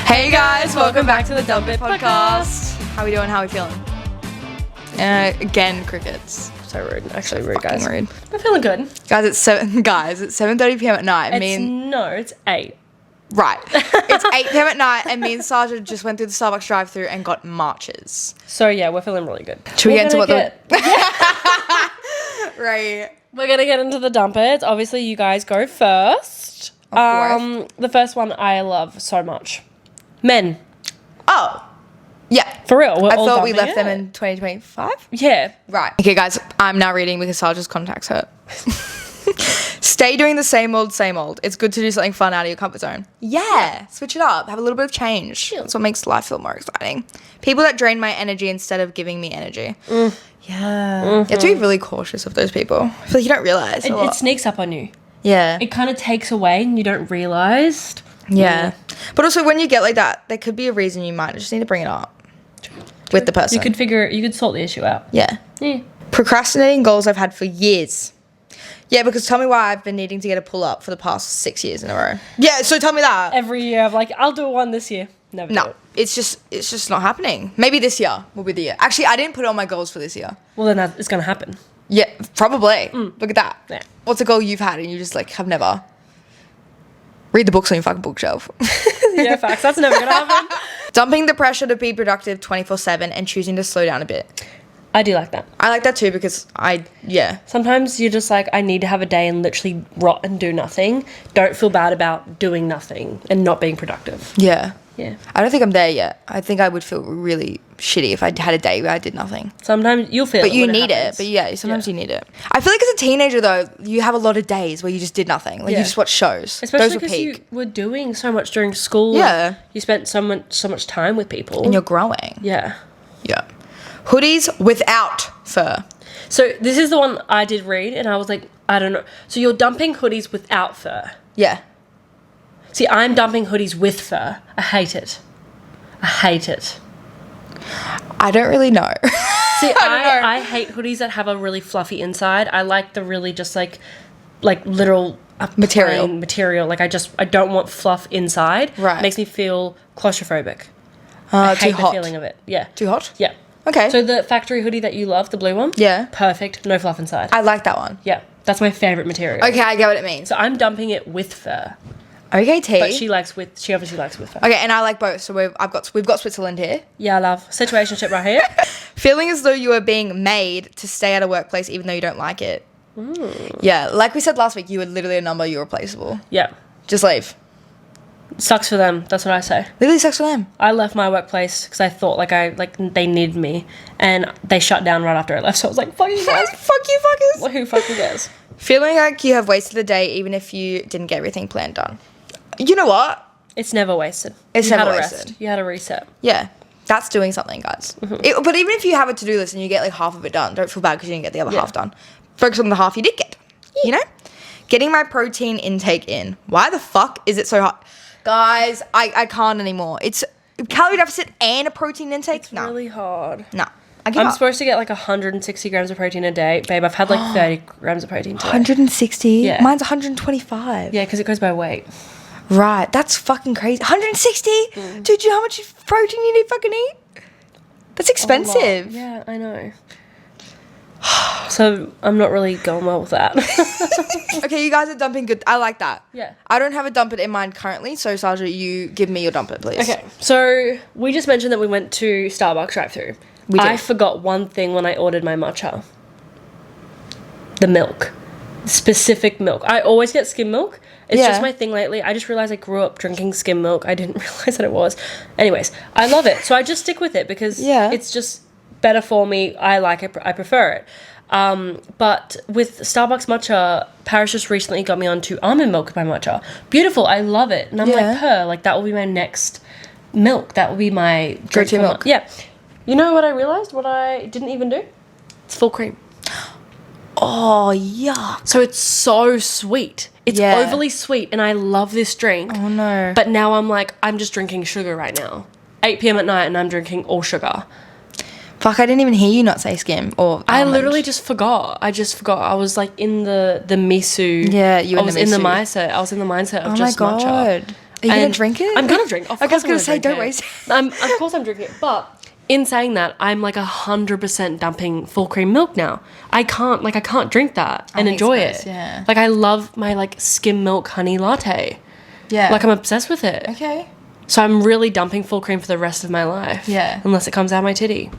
Hey guys, welcome back to the Dump It podcast. How we doing? How we feeling? Again, crickets. So rude. Actually rude, guys. Rude. I'm feeling good. Guys, it's 7:30 p.m. at night. It's 8. Right. It's 8 p.m. at night, and me and Saja just went through the Starbucks drive-thru and got marches. So yeah, we're feeling really good. Should we get into what Right. We're gonna get into the dumpers. Obviously, you guys go first. Of course. The first one I love so much. Men. Oh. Yeah. For real. I thought we left them in 2025. Yeah. Right. Okay, guys, I'm now reading because Saja's contacts hurt. Stay doing the same old, same old. It's good to do something fun out of your comfort zone. Yeah. Switch it up. Have a little bit of change. That's what makes life feel more exciting. People that drain my energy instead of giving me energy. Yeah. You have to be really cautious of those people. I feel like you don't realise. It sneaks up on you. Yeah. It kind of takes away and you don't realise. Yeah. But also when you get like that, there could be a reason you might just need to bring it up with the person. You could sort the issue out. Yeah. Yeah. Procrastinating goals I've had for years. Yeah, because tell me why I've been needing to get a pull-up for the past 6 years in a row. Yeah, so tell me that. Every year I'm like, I'll do one this year. Never do it. It's just not happening. Maybe this year will be the year. Actually, I didn't put it on my goals for this year. Well, then it's going to happen. Yeah, probably. Look at that. Yeah. What's a goal you've had and you just like have never? Read the books on your fucking bookshelf. Yeah, facts. That's never going to happen. Dumping the pressure to be productive 24/7 and choosing to slow down a bit. I do like that. I like that too because Sometimes you're just like, I need to have a day and literally rot and do nothing. Don't feel bad about doing nothing and not being productive. Yeah. Yeah. I don't think I'm there yet. I think I would feel really shitty if I had a day where I did nothing. Sometimes you'll feel But it you when need it. But yeah, sometimes you need it. I feel like as a teenager though, you have a lot of days where you just did nothing. Like you just watch shows. Especially Those were because you peak. were doing so much during school. Yeah. You spent so much time with people. And you're growing. Yeah. Yeah. Hoodies without fur. So this is the one I did read and I was like, I don't know. So you're dumping hoodies without fur. Yeah. See, I'm dumping hoodies with fur. I hate it. I don't really know. See, I hate hoodies that have a really fluffy inside. I like the really just like literal material. Like I don't want fluff inside. Right. It makes me feel claustrophobic. I hate too hot. the feeling of it. Yeah. Too hot? Yeah. Okay. So the factory hoodie that you love, the blue one? Yeah. Perfect. No fluff inside. I like that one. Yeah. That's my favourite material. Okay, I get what it means. So I'm dumping it with fur. Okay, T. But she obviously likes with fur. Okay, and I like both. So we've got Switzerland here. Yeah, love. Situationship right here. Feeling as though you are being made to stay at a workplace even though you don't like it. Yeah, like we said last week, you were literally a number, you're replaceable. Yeah. Just leave. Sucks for them. That's what I say. Literally sucks for them. I left my workplace because I thought they needed me, and they shut down right after I left. So I was like, "Fuck you guys, Fuck you fuckers." Well, who fucking cares?" Feeling like you have wasted the day even if you didn't get everything planned done. You know what? It's never wasted. It's you never had a wasted. Rest. You had a reset. Yeah, that's doing something, guys. But even if you have a to-do list and you get like half of it done, don't feel bad because you didn't get the other half done. Focus on the half you did get. You know? Getting my protein intake in. Why the fuck is it so hard? Guys, I can't anymore. It's calorie deficit and a protein intake. It's really hard. No. I'm supposed to get like 160 grams of protein a day. Babe, I've had like 30 grams of protein today. 160? Yeah. Mine's 125. Yeah, because it goes by weight. Right. That's fucking crazy. 160? Dude, do you know how much protein you need fucking eat? That's expensive. Yeah, I know. So I'm not really going well with that. Okay, you guys are dumping good. I like that. Yeah. I don't have a dump it in mind currently, so Saja, you give me your dump it, please. Okay, so we just mentioned that we went to Starbucks drive-thru. We did. I forgot one thing when I ordered my matcha. The milk. Specific milk. I always get skim milk. It's just my thing lately. I just realized I grew up drinking skim milk. I didn't realize that it was. Anyways, I love it. So I just stick with it because it's just better for me. I like it. I prefer it. But with Starbucks matcha, Paris just recently got me onto almond milk by matcha. Beautiful. I love it. And I'm like, that will be my next milk. That will be my go-to milk. Yeah. You know what I realized? What I didn't even do? It's full cream. Oh, yuck. So it's so sweet. It's overly sweet, and I love this drink. Oh, no. But now I'm like, I'm just drinking sugar right now. 8 p.m. at night, and I'm drinking all sugar. Fuck, I didn't even hear you not say skim or I almond. literally just forgot. I was like in the misu. Yeah, you were in the mindset. I was in the mindset of just matcha. Are you going to drink it? I'm going to drink. I was going to say, don't waste it. Of course I'm drinking it. But in saying that, I'm like 100% dumping full cream milk now. I can't drink that and enjoy it. Yeah. Like, I love my, like, skim milk honey latte. Yeah. Like, I'm obsessed with it. Okay. So I'm really dumping full cream for the rest of my life. Yeah. Unless it comes out of my titty.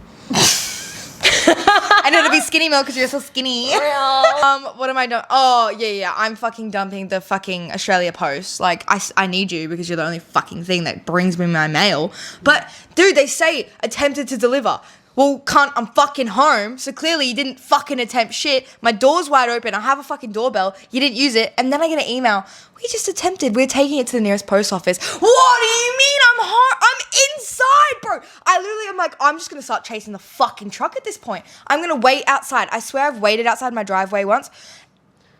And it'll be skinny milk because you're so skinny. What am I doing? Oh, yeah. I'm fucking dumping the fucking Australia Post. Like, I need you because you're the only fucking thing that brings me my mail. But, dude, they say attempted to deliver. Well, cunt, I'm fucking home, so clearly you didn't fucking attempt shit. My door's wide open. I have a fucking doorbell. You didn't use it. And then I get an email. We just attempted. We're taking it to the nearest post office. What do you mean I'm home? I'm inside, bro. I'm like, I'm just going to start chasing the fucking truck at this point. I'm going to wait outside. I swear I've waited outside my driveway once.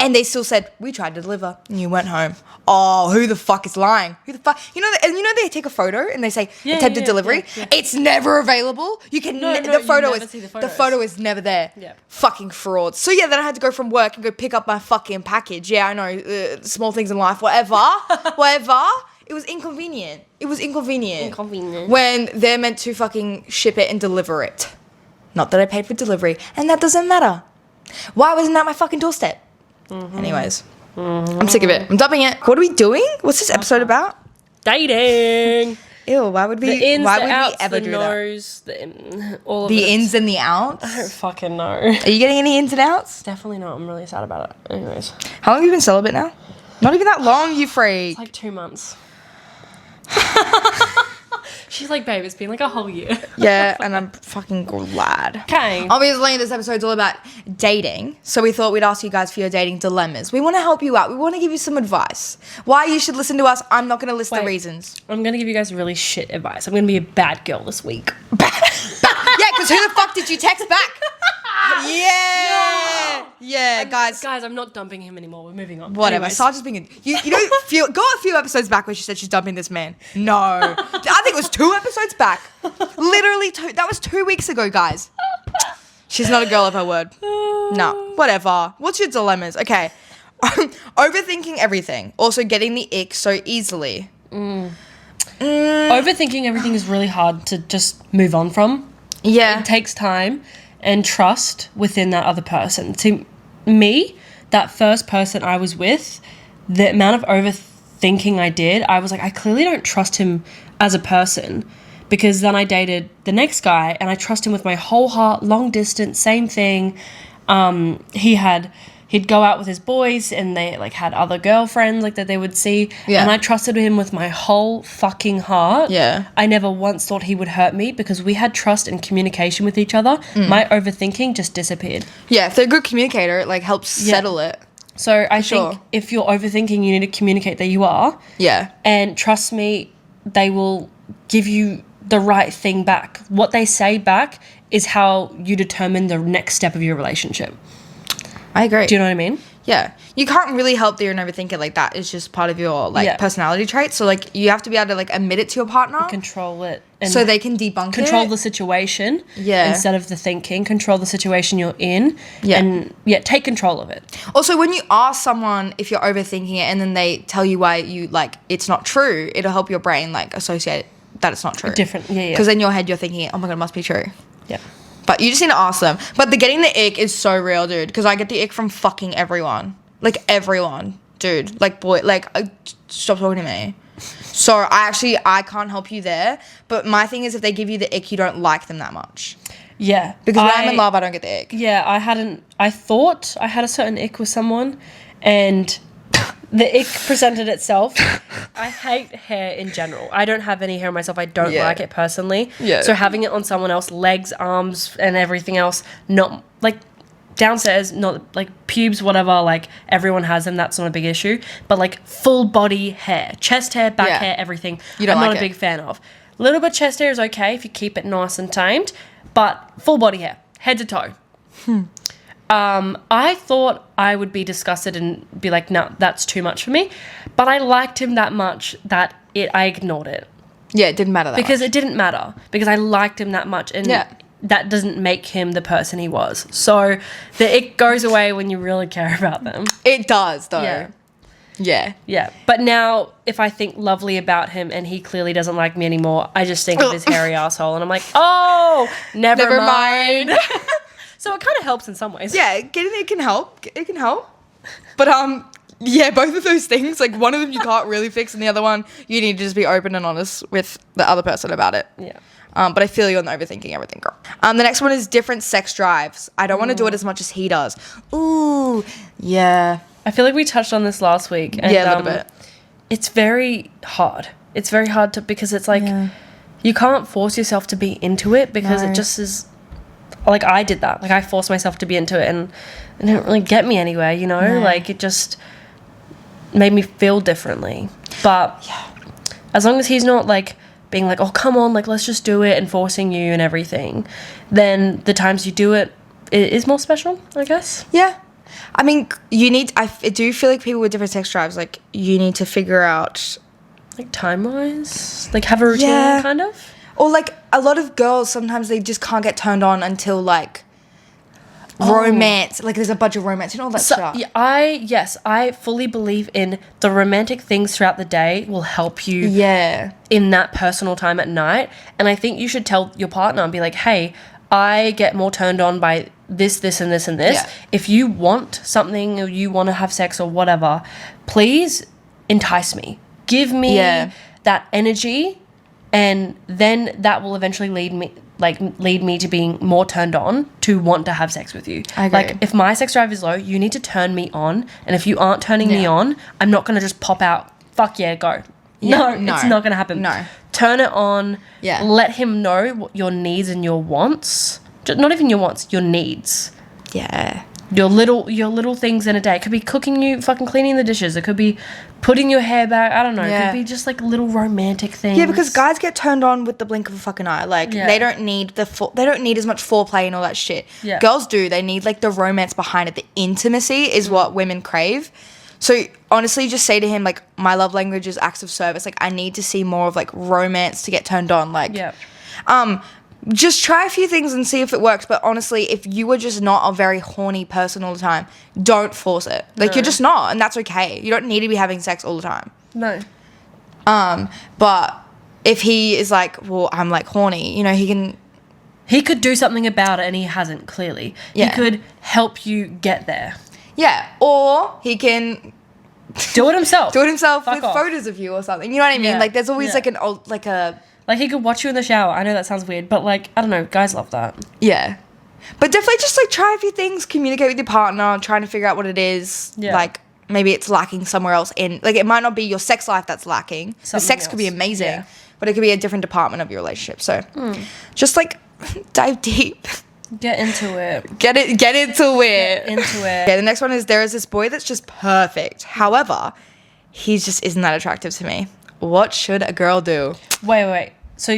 And they still said, we tried to deliver and you went home. Oh, who the fuck is lying? Who the fuck? You know they take a photo and they say attempted delivery? Yeah. It's never available. You can the photo is never there. Yeah. Fucking frauds. So yeah, then I had to go from work and go pick up my fucking package. Yeah, I know, small things in life, whatever. It was inconvenient. When they're meant to fucking ship it and deliver it. Not that I paid for delivery. And that doesn't matter. Why wasn't that my fucking doorstep? Mm-hmm. Anyways, I'm sick of it. I'm dumping it. What are we doing? What's this episode about? Dating. Ew, why would we ever do nose, that? All of the it. ins and the outs? I don't fucking know. Are you getting any ins and outs? Definitely not. I'm really sad about it. Anyways. How long have you been celibate now? Not even that long, you freak. It's like 2 months. She's like, babe, it's been like a whole year. Yeah, and I'm fucking glad. Okay. Obviously, this episode's all about dating, so we thought we'd ask you guys for your dating dilemmas. We want to help you out. We want to give you some advice. Why you should listen to us, I'm not going to list the reasons. I'm going to give you guys really shit advice. I'm going to be a bad girl this week. Yeah, because who the fuck did you text back? Yeah. No. Yeah, guys. Guys, I'm not dumping him anymore. We're moving on. Whatever. Sarge's being you know, go a few episodes back where she said she's dumping this man. No. I think it was 2 episodes back. Literally 2. That was 2 weeks ago, guys. She's not a girl of her word. No. Whatever. What's your dilemmas? Okay. Overthinking everything. Also getting the ick so easily. Overthinking everything is really hard to just move on from. Yeah. It takes time and trust within that other person. To me, that first person I was with, the amount of overthinking I did, I was like, I clearly don't trust him as a person, because then I dated the next guy and I trust him with my whole heart, long distance, same thing. He'd go out with his boys and they like had other girlfriends like that they would see. Yeah. And I trusted him with my whole fucking heart. Yeah. I never once thought he would hurt me because we had trust and communication with each other. My overthinking just disappeared. Yeah, if they're a good communicator, it like helps settle it. So I think if you're overthinking, you need to communicate that you are. Yeah. And trust me, they will give you the right thing back. What they say back is how you determine the next step of your relationship. I agree. Do you know what I mean? Yeah. You can't really help that you're an overthinker. Like, that is just part of your, personality trait. So, like, you have to be able to, like, admit it to your partner. Control it. And so they can debunk control the situation. Yeah. Instead of the thinking. Control the situation you're in. Yeah. And, take control of it. Also, when you ask someone if you're overthinking it and then they tell you why you, like, it's not true, it'll help your brain, like, associate that it's not true. Different. Yeah. Because in your head, you're thinking, oh, my God, it must be true. Yeah. But you just need to ask them. But the getting the ick is so real, dude. Because I get the ick from fucking everyone. Like, everyone. Dude. Like, boy. Like, stop talking to me. So, I can't help you there. But my thing is, if they give you the ick, you don't like them that much. Yeah. Because when I'm in love, I don't get the ick. Yeah, I thought I had a certain ick with someone. And the ick presented itself. I hate hair in general. I don't have any hair on myself. I don't like it personally. Yeah. So having it on someone else, legs, arms, and everything else, not like downstairs, not like pubes, whatever, like everyone has them. That's not a big issue. But like full body hair, chest hair, back hair, everything. I'm not a big fan of. A little bit of chest hair is okay if you keep it nice and tamed, but full body hair, head to toe. I thought I would be disgusted and be like, no, that's too much for me. But I liked him that much that I ignored it. Yeah, it didn't matter that because much. It didn't matter. Because I liked him that much. And that doesn't make him the person he was. So it goes away when you really care about them. It does, though. Yeah. Yeah. Yeah. But now, if I think lovely about him and he clearly doesn't like me anymore, I just think of his hairy asshole and I'm like, oh, never mind. So it kind of helps in some ways. Yeah, it can help. It can help. But, yeah, both of those things, like, one of them you can't really fix and the other one, you need to just be open and honest with the other person about it. Yeah. But I feel you're not overthinking everything, girl. The next one is different sex drives. I don't want to do it as much as he does. Ooh, yeah. I feel like we touched on this last week. And, yeah, a little bit. It's very hard. It's very hard to, because it's like, you can't force yourself to be into it because it just is, like, I did that. Like, I forced myself to be into it and it didn't really get me anywhere, you know? No. Like, it just made me feel differently. But as long as he's not, like, being like, oh, come on, like, let's just do it and forcing you and everything, then the times you do it, it is more special, I guess. Yeah. I mean, I do feel like people with different sex drives, like, you need to figure out... Like, time-wise? Like, have a routine, kind of? Or, like, a lot of girls, sometimes they just can't get turned on until, like... romance, like there's a bunch of romance and all that stuff. I fully believe in the romantic things throughout the day will help you in that personal time at night. And I think you should tell your partner and be like, hey, I get more turned on by this, and this, and this. Yeah. If you want something or you want to have sex or whatever, please entice me. Give me that energy, and then that will eventually lead me to being more turned on to want to have sex with you. I agree. Like, if my sex drive is low, you need to turn me on. And if you aren't turning me on, I'm not going to just pop out, fuck yeah, go. No, it's not going to happen. No. Turn it on. Yeah. Let him know what your needs and your wants. Not even your wants, your needs. Yeah. Your little things in a day. It could be fucking cleaning the dishes. It could be putting your hair back. I don't know. It could be just like little romantic things. Yeah, because guys get turned on with the blink of a fucking eye. Like, they don't need they don't need as much foreplay and all that shit. Yeah. Girls do. They need like the romance behind it. The intimacy is what women crave. So honestly, just say to him, like, my love language is acts of service. Like, I need to see more of like romance to get turned on. Like, just try a few things and see if it works. But honestly, if you are just not a very horny person all the time, don't force it. Like, you're just not, and that's okay. You don't need to be having sex all the time. No. But if he is like, well, I'm like horny, you know, he could do something about it, and he hasn't, clearly. Yeah. He could help you get there. Yeah, or he can do it himself. with off. photos of you or something. You know what I mean? Yeah. Like, there's always like an old, like a... Like, he could watch you in the shower. I know that sounds weird, but, like, I don't know. Guys love that. Yeah. But definitely just, like, try a few things. Communicate with your partner. Trying to figure out what it is. Yeah. Like, maybe it's lacking somewhere else in... Like, it might not be your sex life that's lacking. The sex could be amazing. But it could be a different department of your relationship. So, just, like, dive deep. Get into it. Get into it. Get into it. Okay, the next one is, there is this boy that's just perfect. However, he just isn't that attractive to me. What should a girl do? Wait. So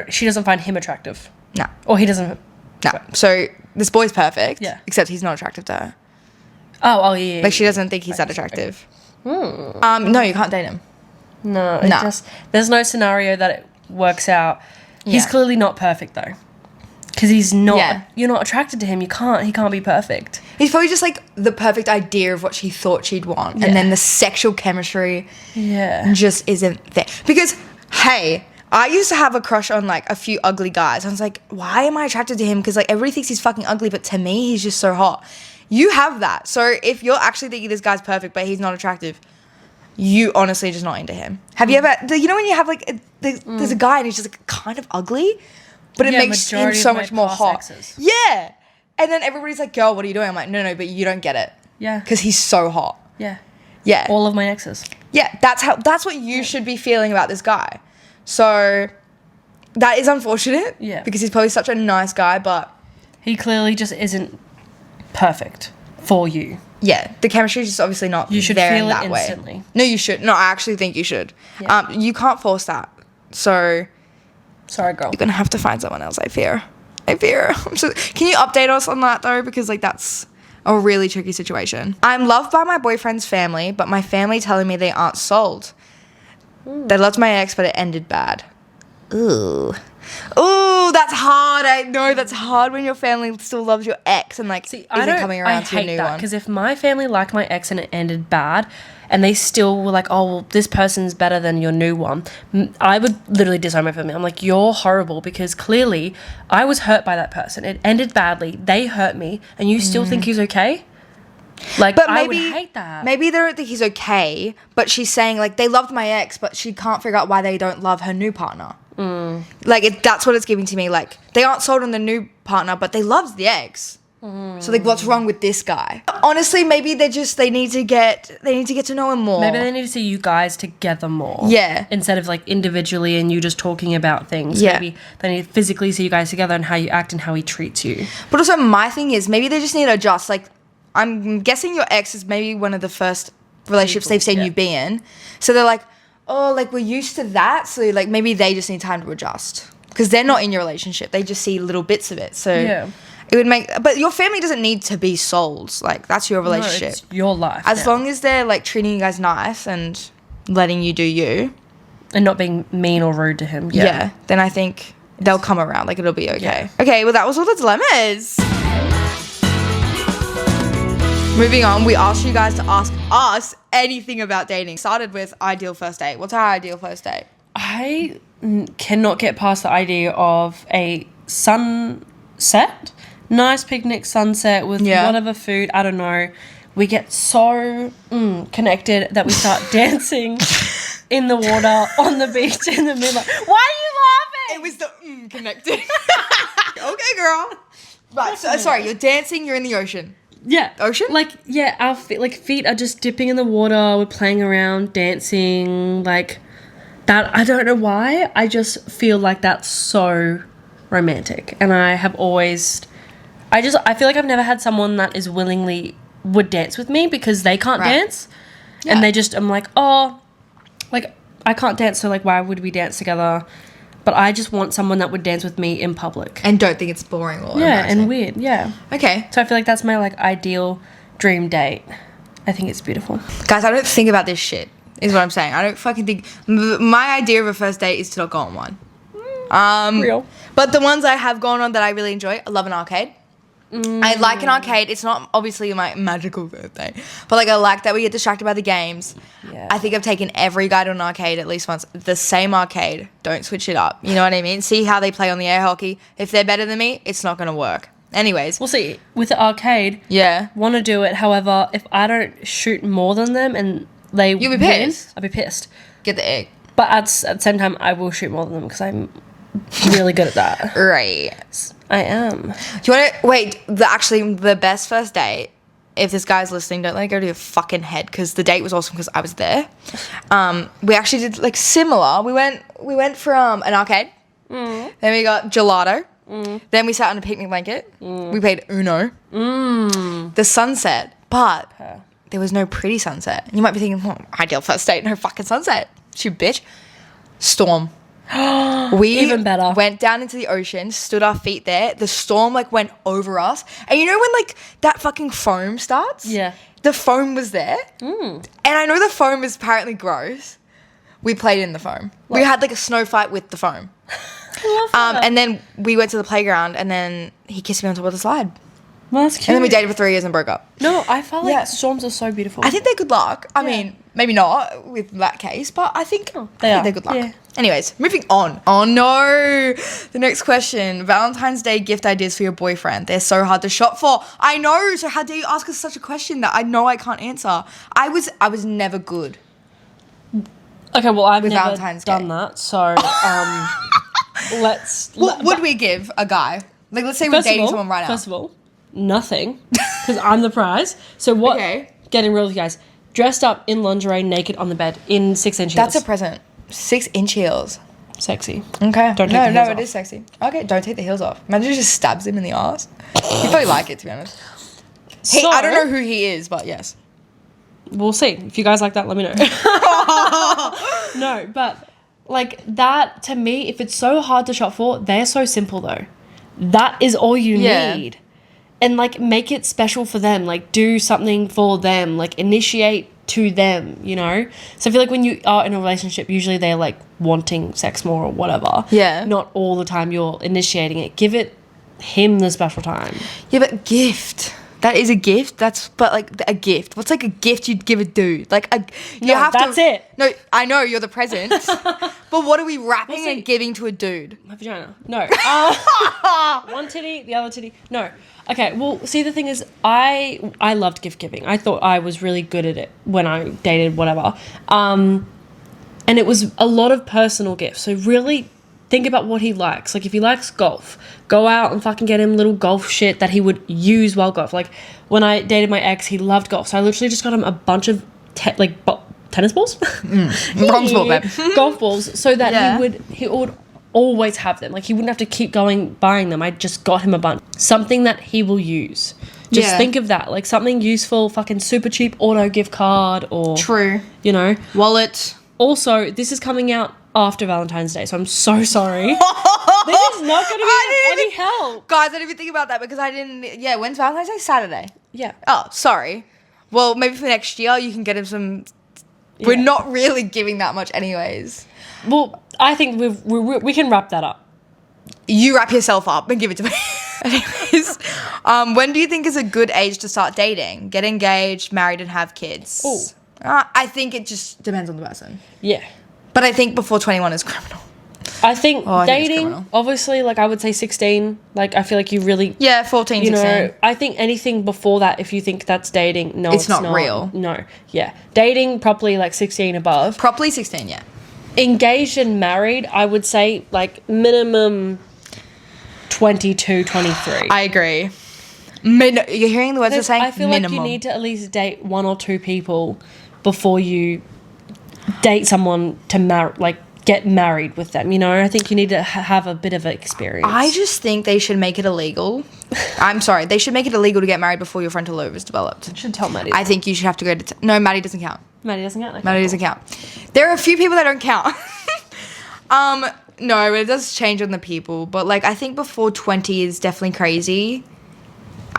she doesn't find him attractive? No. Or he doesn't? No. So this boy's perfect. Yeah. Except he's not attractive to her. Oh, yeah. Like, she doesn't think he's that attractive. No, you can't date him. No. There's no scenario that it works out. He's clearly not perfect, though. Because he's not... Yeah. You're not attracted to him. He can't be perfect. He's probably just, like, the perfect idea of what she thought she'd want. Yeah. And then the sexual chemistry just isn't there. Because, hey... I used to have a crush on, like, a few ugly guys. I was like, why am I attracted to him? Because, like, everybody thinks he's fucking ugly, but to me, he's just so hot. You have that. So if you're actually thinking this guy's perfect, but he's not attractive, you honestly just not into him. Have you ever... You know when you have, like... There's a guy and he's just, like, kind of ugly, but it makes him so much more hot. Exes. Yeah. And then everybody's like, girl, what are you doing? I'm like, no, but you don't get it. Yeah. Because he's so hot. Yeah. Yeah. All of my exes. Yeah, that's what you should be feeling about this guy. So, that is unfortunate. Yeah. Because he's probably such a nice guy, but... He clearly just isn't perfect for you. Yeah. The chemistry is just obviously not you should there feel in that it way. instantly. No, you should. No, I actually think you should. Yeah. You can't force that. So... Sorry, girl. You're going to have to find someone else, I fear. Can you update us on that, though? Because, like, that's a really tricky situation. I'm loved by my boyfriend's family, but my family telling me they aren't sold. They loved my ex, but it ended bad. Ooh, that that's hard. I know that's hard when your family still loves your ex and like isn't coming around to your new one. Because if my family liked my ex and it ended bad, and they still were like, oh, well, this person's better than your new one, I would literally disown my family. I'm like, you're horrible, because clearly I was hurt by that person. It ended badly. They hurt me, and you still think he's okay? Like, but maybe, I would hate that. Maybe they don't think he's okay, but she's saying, like, they loved my ex, but she can't figure out why they don't love her new partner. Like, that's what it's giving to me. Like, they aren't sold on the new partner, but they loved the ex. So like, what's wrong with this guy? Honestly, maybe they need to get to know him more. Maybe they need to see you guys together more. Yeah. Instead of like individually and you just talking about things. Yeah. Maybe they need to physically see you guys together and how you act and how he treats you. But also my thing is, maybe they just need to adjust. Like, I'm guessing your ex is maybe one of the first relationships they've seen you be in. So they're like, oh, like, we're used to that. So like, maybe they just need time to adjust. Because they're not in your relationship. They just see little bits of it. So yeah. It would make, but your family doesn't need to be sold. Like, that's your relationship. No, it's your life. As long as they're like treating you guys nice and letting you do you, and not being mean or rude to him. Yeah. Then I think they'll come around. Like, it'll be okay. Yeah. Okay. Well, that was all the dilemmas. Moving on, we asked you guys to ask us anything about dating. Started with ideal first date. What's our ideal first date? I cannot get past the idea of a sunset. Nice picnic sunset with whatever food, I don't know. We get so connected that we start dancing in the water, on the beach, in the moonlight. Why are you laughing? It was the connected. Okay, girl. Right, so, sorry, you're dancing, you're in the ocean. Yeah. Ocean? Like, yeah, our feet are just dipping in the water. We're playing around, dancing, like that. I don't know why. I just feel like that's so romantic. And I have always... I feel like I've never had someone that is would dance with me because they can't dance. Yeah. And I'm like, oh, like, I can't dance, so, like, why would we dance together? But I just want someone that would dance with me in public. And don't think it's boring or embarrassing. And weird, yeah. Okay. So I feel like that's my, like, ideal dream date. I think it's beautiful. Guys, I don't think about this shit, is what I'm saying. I don't fucking think... My idea of a first date is to not go on one. Real. But the ones I have gone on that I really enjoy, I love an arcade. I like an arcade. It's not obviously my magical birthday, but like I like that we get distracted by the games. Yeah. I think I've taken every guy to an arcade at least once. The same arcade. Don't switch it up. You know what I mean? See how they play on the air hockey. If they're better than me, it's not going to work. Anyways. We'll see. With the arcade, want to do it. However, if I don't shoot more than them and they You'll be pissed. I'll be pissed. Get the egg. But at the same time, I will shoot more than them because I'm really good at that. Right. I am. Do you want to... Wait, the best first date, if this guy's listening, don't let it go to your fucking head, because the date was awesome because I was there. We actually did, like, similar. We went from an arcade. Then we got gelato. Then we sat on a picnic blanket. We played Uno. The sunset. But there was no pretty sunset. And you might be thinking, ideal first date, no fucking sunset. Shoot, bitch. Storm. We even better. Went down into the ocean, stood our feet there. The storm like went over us, and you know when like that fucking foam starts? Yeah, the foam was there, and I know the foam is apparently gross. We played in the foam. We had like a snow fight with the foam. I love that. And then we went to the playground, and then he kissed me on top of the slide. Well, that's cute. And then we dated for 3 years and broke up. No, I felt like storms are so beautiful. I think they're good luck. I mean, maybe not with that case, but I think they're good luck. Yeah. Anyways, moving on. Oh no! The next question. Valentine's Day gift ideas for your boyfriend. They're so hard to shop for. I know. So how dare you ask us such a question that I know I can't answer? I was never good. Okay, well I've with never Valentine's done Day. that. So What would we give a guy? Like, let's say we're dating someone right now. First of all, nothing, because I'm the prize. So what? Okay. Getting real with you guys. Dressed up in lingerie, naked on the bed in 6-inch heels. That's a present. 6-inch heels. Sexy. Okay. Don't take the heels off. It is sexy. Okay, don't take the heels off. Imagine he just stabs him in the ass. He'd probably like it, to be honest. I don't know who he is, but yes. We'll see. If you guys like that, let me know. No, but like that, to me, if it's so hard to shop for, they're so simple though. That is all you need. And like make it special for them. Like do something for them. Like initiate to them, you know? So I feel like when you are in a relationship, usually they're like wanting sex more or whatever. Yeah. Not all the time you're initiating it. Give it him the special time. Yeah, but gift. That is a gift. But like a gift. What's like a gift you'd give a dude? Like that's it. No, I know you're the present. But what are we wrapping and giving to a dude? My vagina. No. One titty, the other titty. No. Okay, well, see, the thing is, I loved gift giving. I thought I was really good at it when I dated, whatever. And it was a lot of personal gifts. So really think about what he likes. Like, if he likes golf, go out and fucking get him little golf shit that he would use while golf. Like, when I dated my ex, he loved golf. So I literally just got him a bunch of, tennis balls? Golf ball, babe. Golf balls, so that he would always have them. Like, he wouldn't have to keep buying them. I just got him a bunch. Something that he will use. Just think of that. Like, something useful, fucking super cheap auto gift card or... True. You know? Wallet. Also, this is coming out after Valentine's Day, so I'm so sorry. This is not going to be any help. Guys, I didn't even think about that because I didn't... Yeah, when's Valentine's Day? Saturday. Yeah. Oh, sorry. Well, maybe for next year you can get him some... Yeah. We're not really giving that much anyways. Well, I think we can wrap that up. You wrap yourself up and give it to me. Anyways, when do you think is a good age to start dating? Get engaged, married, and have kids? Ooh. I think it just depends on the person. Yeah. But I think before 21 is criminal. I think dating, obviously, like, I would say 16. Like, I feel like you really... Yeah, 14, 16. know, I think anything before that, if you think that's dating, no, it's not real. No. Yeah. Dating properly, like, 16 above. Properly 16, yeah. Engaged and married, I would say, like, minimum 22, 23. I agree. You're hearing the words we're saying? I feel minimum. like you need to at least date one or two people before you date someone to get married with them, you know? I think you need to have a bit of experience. I just think they should make it illegal. I'm sorry. They should make it illegal to get married before your frontal lobe is developed. You should tell Maddie. I think you should have to go to... No, Maddie doesn't count. Maddie doesn't count? Okay, Maddie doesn't count. There are a few people that don't count. No, it does change on the people. But, like, I think before 20 is definitely crazy.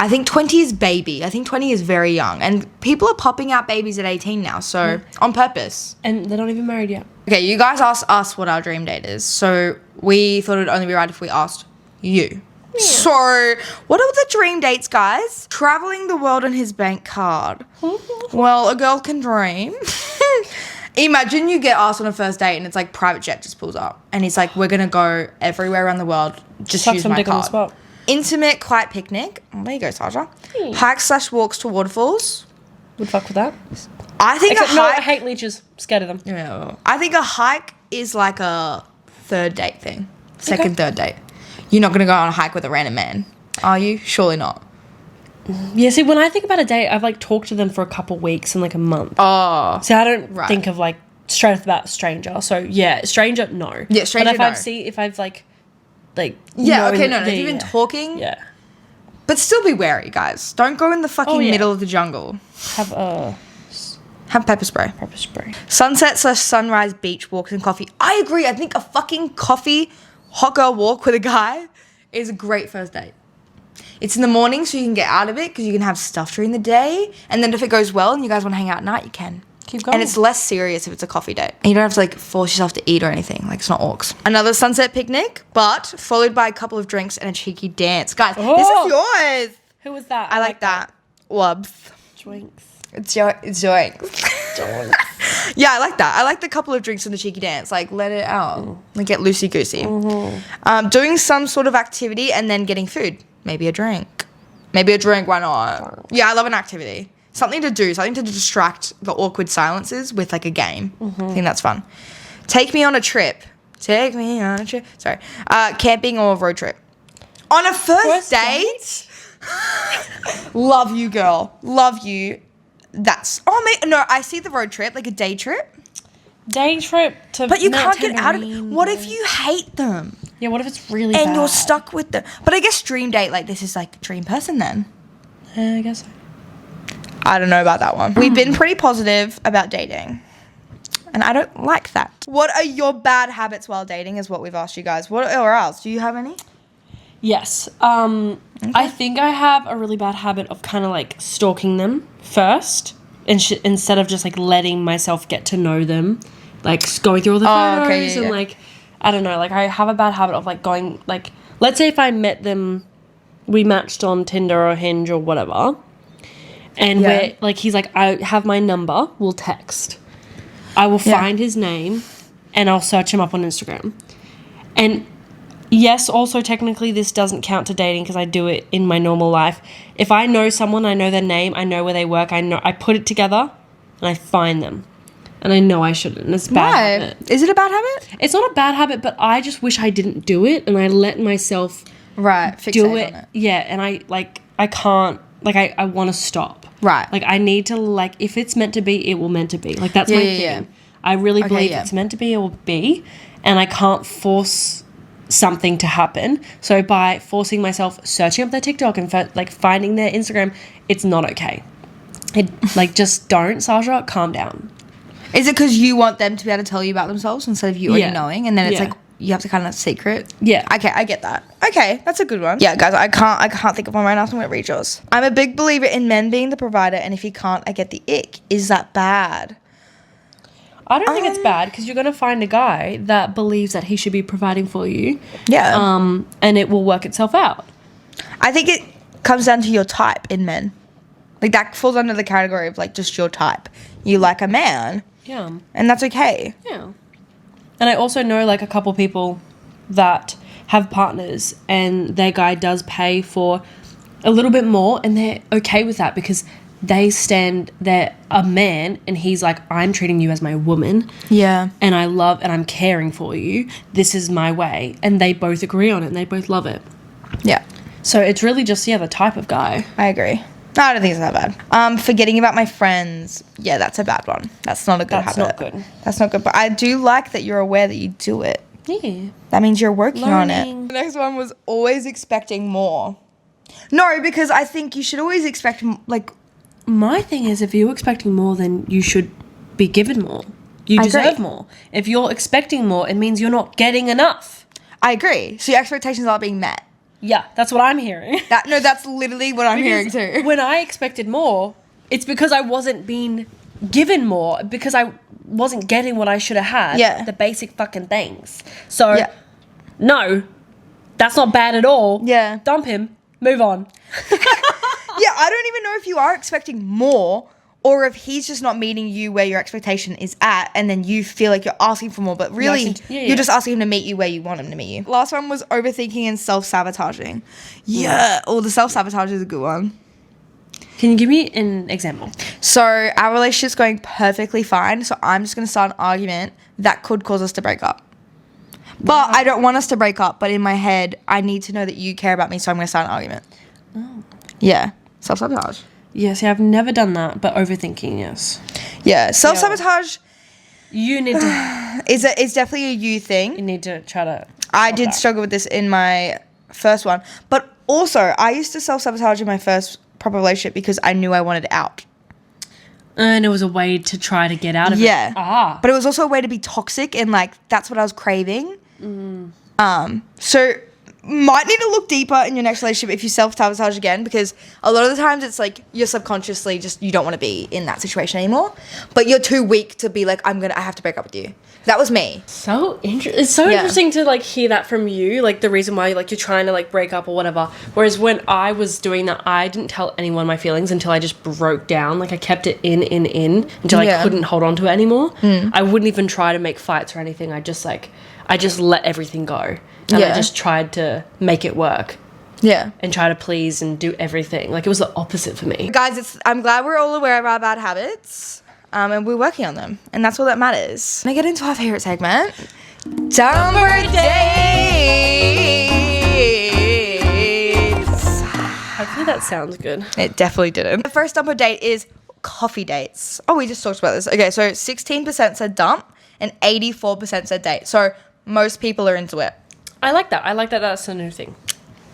I think 20 is baby. I think 20 is very young. And people are popping out babies at 18 now, so on purpose. And they're not even married yet. Okay, you guys asked us what our dream date is. So we thought it would only be right if we asked you. Yeah. So what are the dream dates, guys? Traveling the world on his bank card. Well, a girl can dream. Imagine you get asked on a first date and it's like private jet just pulls up. And he's like, we're going to go everywhere around the world. Just use my card. On the spot. Intimate, quiet picnic. Oh, there you go, Saja. Hikes/walks to waterfalls. Would fuck with that. I think no, I hate leeches. Scared of them. Yeah. I think a hike is like a third date thing. Third date. You're not going to go on a hike with a random man, are you? Surely not. Yeah, see, when I think about a date, I've like talked to them for a couple weeks and like a month. Oh. So I don't think of like straight off the bat stranger. So yeah, stranger, no. Yeah, stranger, but if I've yeah, okay, no, if you've been talking. Yeah. But still be wary, guys. Don't go in the fucking middle of the jungle. Have pepper spray. Pepper spray. Sunset/sunrise beach walks and coffee. I agree. I think a fucking coffee hot girl walk with a guy is a great first date. It's in the morning so you can get out of it because you can have stuff during the day. And then if it goes well and you guys want to hang out at night, you can. Keep going. And it's less serious if it's a coffee date. And you don't have to like force yourself to eat or anything. Like, it's not orcs. Another sunset picnic, but followed by a couple of drinks and a cheeky dance. Guys, this is yours. Who was that? I like that. Wubs. Drinks. It's joinks. Yeah, I like that. I like the couple of drinks and the cheeky dance. Like, let it out. Like, get loosey-goosey. Doing some sort of activity and then getting food. Maybe a drink. Why not? Yeah, I love an activity. Something to do. Something to distract the awkward silences with, like, a game. I think that's fun. Take me on a trip. Sorry. Camping or a road trip. On a first date? Love you, girl. Love you. I see the road trip, like a day trip. But you can't get out of it. What if you hate them? Yeah, what if it's really bad? And you're stuck with them. But I guess dream date, like, this is like dream person then. I guess so. I don't know about that one. We've been pretty positive about dating. And I don't like that. What are your bad habits while dating is what we've asked you guys. What else? Do you have any? Yes. I think I have a really bad habit of kind of like stalking them first instead of just like letting myself get to know them, like going through all the photos and like, I don't know, like I have a bad habit of like going, like, let's say if I met them, we matched on Tinder or Hinge or whatever, and we're like, he's like, I have my number, we'll text. I will find his name and I'll search him up on Instagram. And yes, also technically this doesn't count to dating because I do it in my normal life. If I know someone, I know their name, I know where they work, I put it together and I find them. And I know I shouldn't. It's a bad habit. Is it a bad habit? It's not a bad habit, but I just wish I didn't do it and I let myself do it. On it. Yeah, and I can't, like I want to stop. Right. Like I need to, like, if it's meant to be, it will meant to be. Like that's my thing. Yeah. I really believe it's meant to be, it will be, and I can't force something to happen. So by forcing myself searching up their TikTok and like finding their Instagram, it's not okay. Like just don't, Sasha, calm down. Is it because you want them to be able to tell you about themselves instead of you already knowing, and then it's like you have to kind of secret? Yeah. Okay, I get that. Okay, that's a good one. Yeah, guys, I can't think of one right now, so I'm gonna read yours. I'm a big believer in men being the provider, and if you can't, I get the ick. Is that bad? I don't think it's bad because you're gonna find a guy that believes that he should be providing for you. Yeah. And it will work itself out. I think it comes down to your type in men. Like that falls under the category of like just your type. You like a man. Yeah. And that's okay. Yeah. And I also know like a couple people that have partners and their guy does pay for a little bit more and they're okay with that because they're a man and he's like, I'm treating you as my woman. Yeah. And I'm caring for you. This is my way. And they both agree on it and they both love it. Yeah. So it's really just, the type of guy. I agree. No, I don't think it's that bad. Forgetting about my friends. Yeah, that's a bad one. That's not a good habit. That's not good. That's not good. But I do like that you're aware that you do it. Yeah. That means you're working on it. The next one was always expecting more. No, because I think you should always expect, like... My thing is, if you're expecting more, then you should be given more. You deserve more. If you're expecting more, it means you're not getting enough. I agree. So your expectations aren't being met. Yeah, that's what I'm hearing. That's literally what I'm hearing too. When I expected more, it's because I wasn't being given more, because I wasn't getting what I should have had. Yeah. The basic fucking things. So, no, that's not bad at all. Yeah. Dump him. Move on. Yeah, I don't even know if you are expecting more or if he's just not meeting you where your expectation is at and then you feel like you're asking for more, but really you're just asking him to meet you where you want him to meet you. Last one was overthinking and self-sabotaging. Yeah. Oh, the self-sabotage is a good one. Can you give me an example? So our relationship's going perfectly fine, so I'm just going to start an argument that could cause us to break up. But I don't want us to break up, but in my head, I need to know that you care about me, so I'm going to start an argument. Oh. Yeah. Self-sabotage. Yeah, see, I've never done that, but overthinking, yes. Yeah, self-sabotage... You need to... It's definitely a you thing. You need to try to... I did struggle with this in my first one. But also, I used to self-sabotage in my first proper relationship because I knew I wanted out. And it was a way to try to get out of it. Yeah. But it was also a way to be toxic and, like, that's what I was craving. So... might need to look deeper in your next relationship if you self-sabotage again, because a lot of the times it's like you're subconsciously just, you don't want to be in that situation anymore, but you're too weak to be like, I have to break up with you. That was me. It's so interesting to like hear that from you, like the reason why like you're trying to like break up or whatever. Whereas when I was doing that, I didn't tell anyone my feelings until I just broke down. Like I kept it in until I couldn't hold on to it anymore. I wouldn't even try to make fights or anything. I just let everything go. And I just tried to make it work. Yeah. And try to please and do everything. Like, it was the opposite for me. Guys, I'm glad we're all aware of our bad habits. And we're working on them. And that's all that matters. Can I get into our favourite segment? Dumber dates. Hopefully that sounds good. It definitely didn't. The first dumper date is coffee dates. Oh, we just talked about this. Okay, so 16% said dump and 84% said date. So most people are into it. I like that. That's a new thing.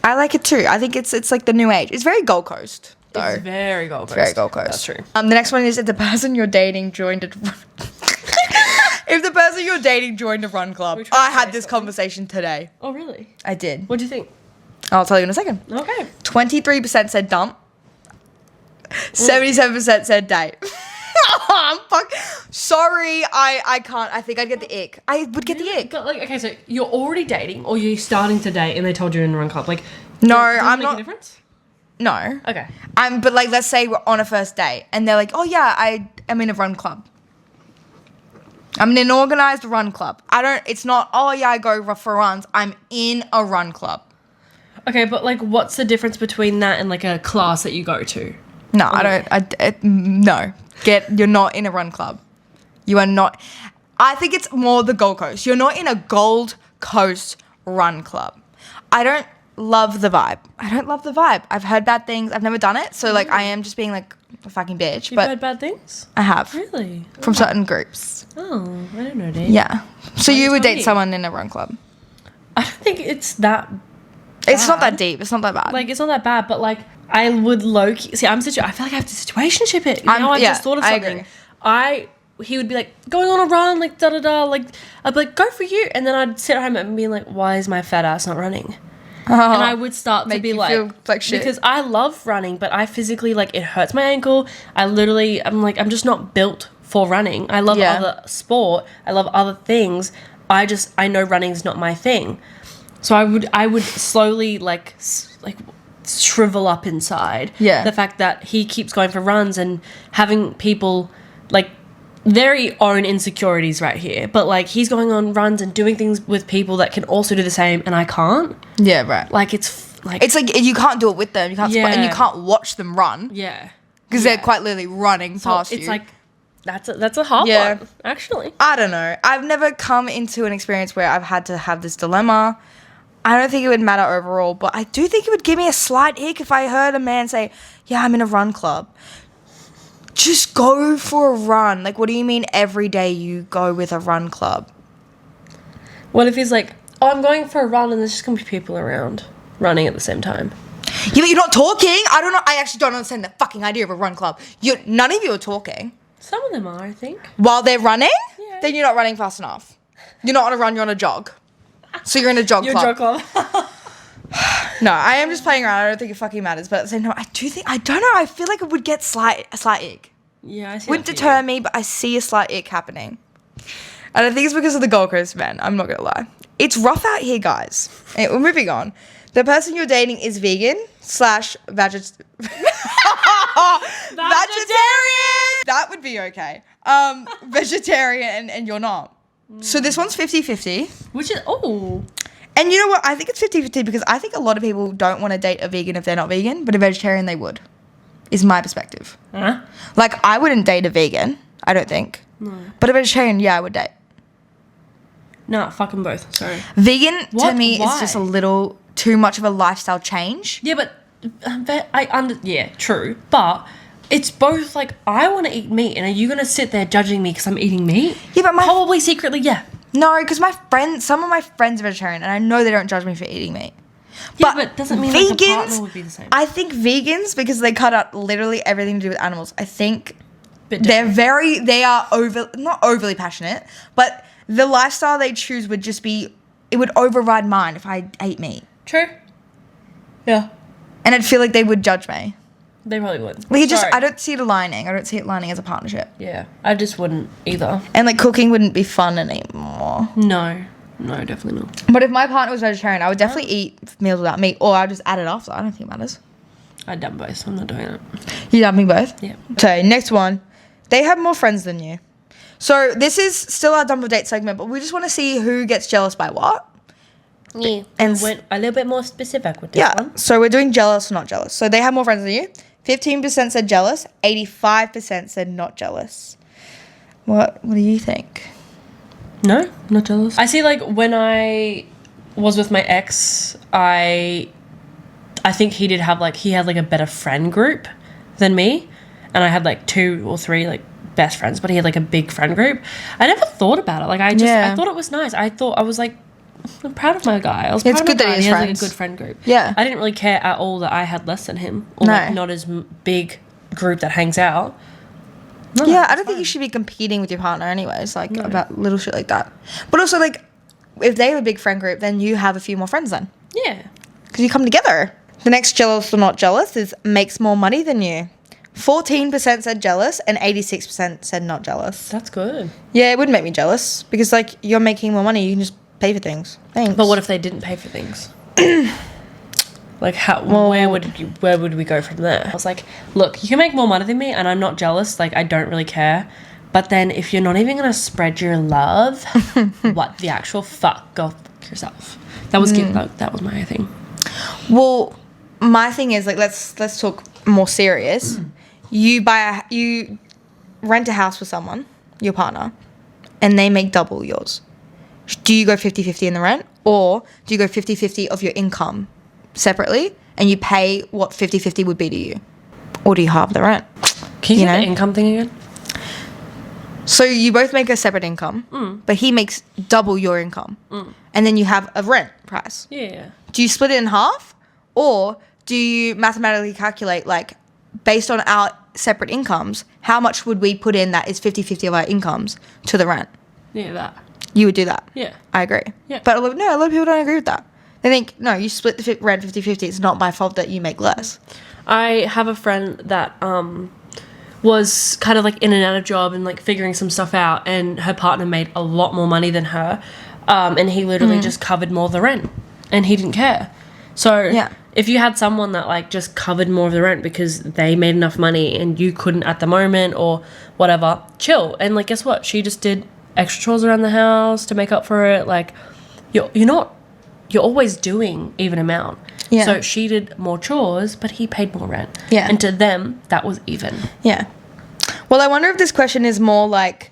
I like it too. I think it's like the new age. It's very Gold Coast, though. It's very Gold Coast. Very Gold Coast. That's true. The next one is if the person you're dating joined a... if the person you're dating joined a run club. I had this conversation today. Oh, really? I did. What do you think? I'll tell you in a second. Okay. 23% said dump. 77% said date. Fuck. Sorry, I can't. I think I'd get the ick. I would get the ick. But like, okay, so you're already dating, or you're starting to date, and they told you you're in the wrong club. Like, No, does it I'm make not. a difference? No. Okay. But like, let's say we're on a first date, and they're like, "Oh yeah, I am in a run club. I'm in an organized run club. It's not, oh yeah, I go for runs. I'm in a run club." Okay, but like, what's the difference between that and like a class that you go to? No, no. You're not in a run club. You are not. I think it's more the Gold Coast. You're not in a Gold Coast run club. I don't love the vibe. I've heard bad things. I've never done it. So like, I am just being like a fucking bitch. You've but heard bad things? I have. Really? From certain groups. Oh, I don't know, dude. Yeah. So Why you you would telling date me? someone in a run club. I don't think it's that. It's not Bad. that deep. It's not that bad. Like, it's not that bad, but like, I would low key. See, I feel like I have to situationship it. Now I just thought of I something. agree. He would be like, going on a run, like, da da da. Like, I'd be like, go for you. And then I'd sit at home and be like, why is my fat ass not running? And I would start to Make be you like, feel like shit. because I love running, but I physically, like, it hurts my ankle. I'm just not built for running. I love other sport. I love other things. I know running's not my thing. So I would slowly like shrivel up inside. Yeah. The fact that he keeps going for runs and having people like very own insecurities right here, but like he's going on runs and doing things with people that can also do the same, and I can't. Yeah, right. Like it's like you can't do it with them. You can't Yeah. and you can't watch them run yeah, because they're quite literally running so past you. it's like that's a hard Yeah. one actually. I don't know. I've never come into an experience where I've had to have this dilemma. I don't think it would matter overall, but I do think it would give me a slight ick if I heard a man say, "Yeah, I'm in a run club." Just go for a run. Like, what do you mean every day you go with a run club? What if he's like, oh, I'm going for a run and there's just gonna be people around running at the same time? Yeah, but you're not talking. I don't know. I actually don't understand the fucking idea of a run club. None of you are talking. Some of them are, I think. While they're running? Yeah. Then you're not running fast enough. You're not on a run, you're on a jog. So you're in a jog Your club. drug club. No, I am just playing around. I don't think it fucking matters. But at the same time, I don't know. I feel like it would get a slight ick. Yeah, I see. Wouldn't deter me, but I see a slight ick happening. And I think it's because of the Gold Coast men. I'm not going to lie. It's rough out here, guys. We're moving on. The person you're dating is vegan / vegetarian. That would be okay. Vegetarian and you're not. So this one's 50-50. Which is, oh. And you know what? I think it's 50-50 because I think a lot of people don't want to date a vegan if they're not vegan, but a vegetarian they would, is my perspective. Huh? Like, I wouldn't date a vegan, I don't think. No. But a vegetarian, yeah, I would date. No, fuck them both. Sorry. Vegan, to What? me, Why? is just a little too much of a lifestyle change. Yeah, but yeah, true. But it's both like, I want to eat meat, and are you going to sit there judging me because I'm eating meat? Yeah, but probably secretly, yeah. No, because some of my friends are vegetarian, and I know they don't judge me for eating meat. Yeah, but doesn't mean like the partner would be the same. I think vegans, because they cut out literally everything to do with animals, I think Bit different. they are not overly passionate, but the lifestyle they choose would just be, it would override mine if I ate meat. True. Yeah. And I'd feel like they would judge me. They probably would. Like, Sorry. I don't see it aligning. I don't see it aligning as a partnership. Yeah, I just wouldn't either. And like cooking wouldn't be fun anymore. No, definitely not. But if my partner was vegetarian, I would definitely eat meals without meat, or I'd just add it after. I don't think it matters. I'd done both. I'm not doing it. You done me both? Yeah. Okay, next one. They have more friends than you. So this is still our double date segment, but we just want to see who gets jealous by what. Yeah. And And went a little bit more specific with this Yeah. one. So we're doing jealous or not jealous. So they have more friends than you. 15% said jealous. 85% said not jealous. What do you think? No, not jealous. I see, like, when I was with my ex, I think he had like a better friend group than me. And I had like 2 or 3 like best friends, but he had like a big friend group. I never thought about it. Like, I thought it was nice. I was like, I'm proud of my guy. I was proud of good my that guy. he has has like a friends. good friend group. Yeah. I didn't really care at all that I had less than him. Or No. like not as big group that hangs out. No, Yeah, I it's don't think fine. you should be competing with your partner anyways, like about little shit like that. But also, like, if they have a big friend group, then you have a few more friends then. Yeah. Because you come together. The next jealous or not jealous is makes more money than you. 14% said jealous, and 86% said not jealous. That's good. Yeah, it would make me jealous because, like, you're making more money. You can just pay for things. Thanks. But what if they didn't pay for things? Like, where would we go from there? I was like, look, you can make more money than me, and I'm not jealous. Like, I don't really care. But then, if you're not even gonna spread your love, what the actual fuck? Go fuck yourself. That was cute. That was my thing. Well, my thing is, like, let's talk more serious. You rent a house for someone, your partner, and they make double yours. Do you go 50-50 in the rent, or do you go 50-50 of your income separately, and you pay what 50-50 would be to you? Or do you halve the rent? Can you get the income thing again? So you both make a separate income, but he makes double your income. And then you have a rent price. Yeah. Do you split it in half, or do you mathematically calculate, like, based on our separate incomes, how much would we put in that is 50-50 of our incomes to the rent? Yeah, that. You would do that? Yeah. I agree. Yeah. But a lot of people don't agree with that. They think, no, you split the rent 50-50. It's not my fault that you make less. I have a friend that was kind of like in and out of job and like figuring some stuff out, and her partner made a lot more money than her, and he literally just covered more of the rent, and he didn't care. So if you had someone that like just covered more of the rent because they made enough money and you couldn't at the moment or whatever, chill. And like, guess what? She just did extra chores around the house to make up for it. Like, you're always doing even amount. Yeah. So she did more chores, but he paid more rent. Yeah. And to them, that was even. Yeah. Well, I wonder if this question is more like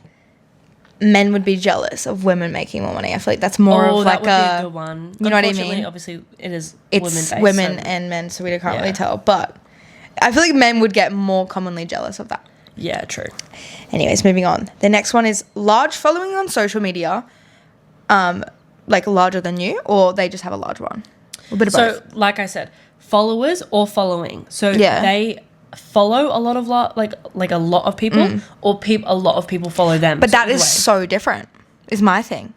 men would be jealous of women making more money. I feel like that's more of like that would be a good one. You know what I mean? Obviously, it's women and men, so we can't really tell. But I feel like men would get more commonly jealous of that. Yeah, true. Anyways, moving on. The next one is large following on social media, like larger than you, or they just have a large one. A bit of both. So, like I said, followers or following. So they follow a lot of a lot of people, or a lot of people follow them. But that is so different. Is my thing,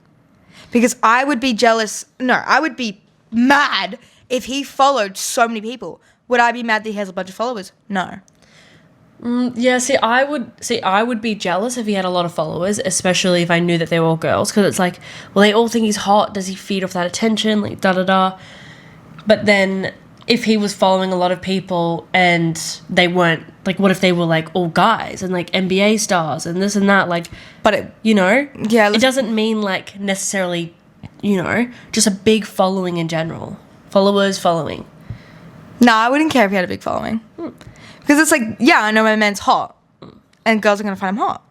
because I would be jealous. No, I would be mad if he followed so many people. Would I be mad that he has a bunch of followers? No. Yeah, I would be jealous if he had a lot of followers, especially if I knew that they were all girls, because it's like, well, they all think he's hot. Does he feed off that attention? Like, da-da-da. But then if he was following a lot of people and they weren't, like, what if they were, like, all guys and, like, NBA stars and this and that, like, but it, it doesn't mean, like, necessarily, just a big following in general. Followers following. No, I wouldn't care if he had a big following. Because it's like, yeah, I know my man's hot, and girls are going to find him hot.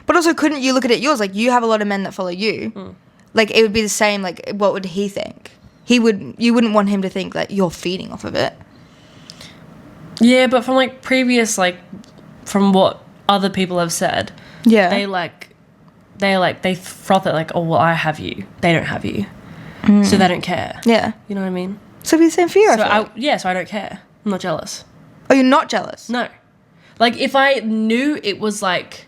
But also, couldn't you look at it yours? Like, you have a lot of men that follow you. Like, it would be the same, like, what would he think? You wouldn't want him to think that you're feeding off of it. Yeah, but from, like, previous, like, from what other people have said, they froth it like, oh, well, I have you. They don't have you. So they don't care. Yeah. You know what I mean? So it'd be the same for you, so I don't care. I'm not jealous. Oh, you're not jealous? No. Like, if I knew it was, like,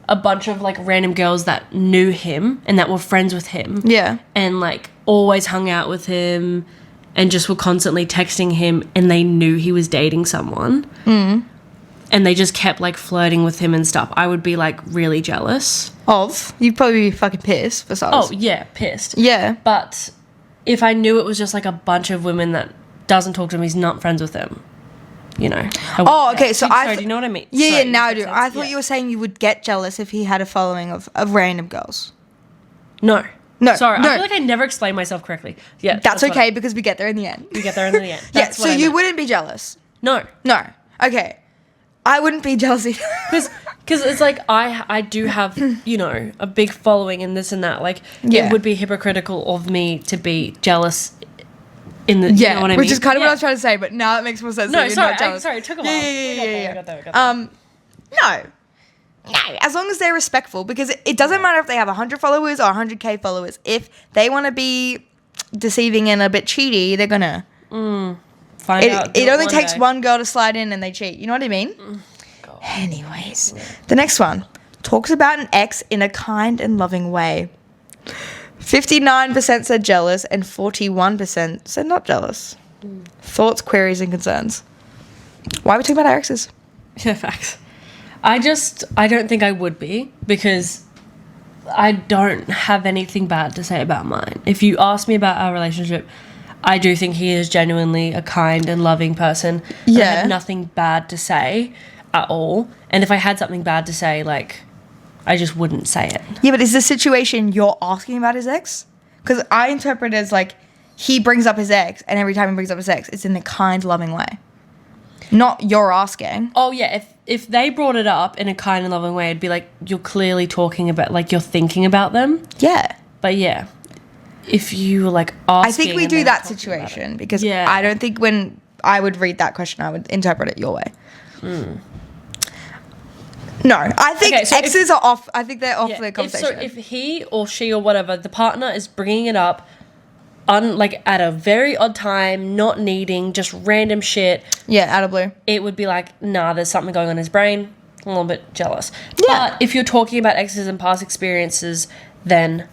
a bunch of, like, random girls that knew him and that were friends with him. Yeah. And, like, always hung out with him and just were constantly texting him, and they knew he was dating someone. And they just kept, like, flirting with him and stuff, I would be, like, really jealous. You'd probably be fucking pissed for starters. Oh, yeah, pissed. Yeah. But if I knew it was just, like, a bunch of women that doesn't talk to him, he's not friends with them. Okay, so do you know what I mean? Yeah, now I do. I thought you were saying you would get jealous if he had a following of random girls. No. Sorry, I feel like I never explained myself correctly. Yeah, that's okay, because we get there in the end. That's so you wouldn't be jealous? No. Okay. I wouldn't be jealous either. Because it's like, I do have, a big following and this and that. Like, it would be hypocritical of me to be jealous in the, you know what I mean? Which is kind of what I was trying to say, but now it makes more sense. No, sorry, it took a while. Yeah. No, as long as they're respectful, because it doesn't matter if they have 100 followers or 100K followers. If they want to be deceiving and a bit cheaty, they're gonna find out. It only takes one girl to slide in and they cheat. You know what I mean? Anyways, the next one talks about an ex in a kind and loving way. 59% said jealous and 41% said not jealous. Thoughts, queries, and concerns. Why are we talking about our exes? Yeah, facts. I don't think I would be, because I don't have anything bad to say about mine. If you ask me about our relationship, I do think he is genuinely a kind and loving person. Yeah. I have nothing bad to say at all. And if I had something bad to say, like, I just wouldn't say it. Yeah, but is the situation you're asking about his ex? Because I interpret it as, like, he brings up his ex, and every time he brings up his ex, it's in a kind, loving way. Not you're asking. Oh, yeah, if they brought it up in a kind and loving way, it'd be like, you're clearly talking about, like, you're thinking about them. Yeah. But, yeah, if you were, like, asking... I think we do that situation, because I don't think when I would read that question, I would interpret it your way. No, I think exes are off. I think they're off the conversation. If he or she or whatever, the partner is bringing it up like at a very odd time, not needing, just random shit. Yeah, out of blue. It would be like, nah, there's something going on in his brain. A little bit jealous. Yeah. But if you're talking about exes and past experiences, then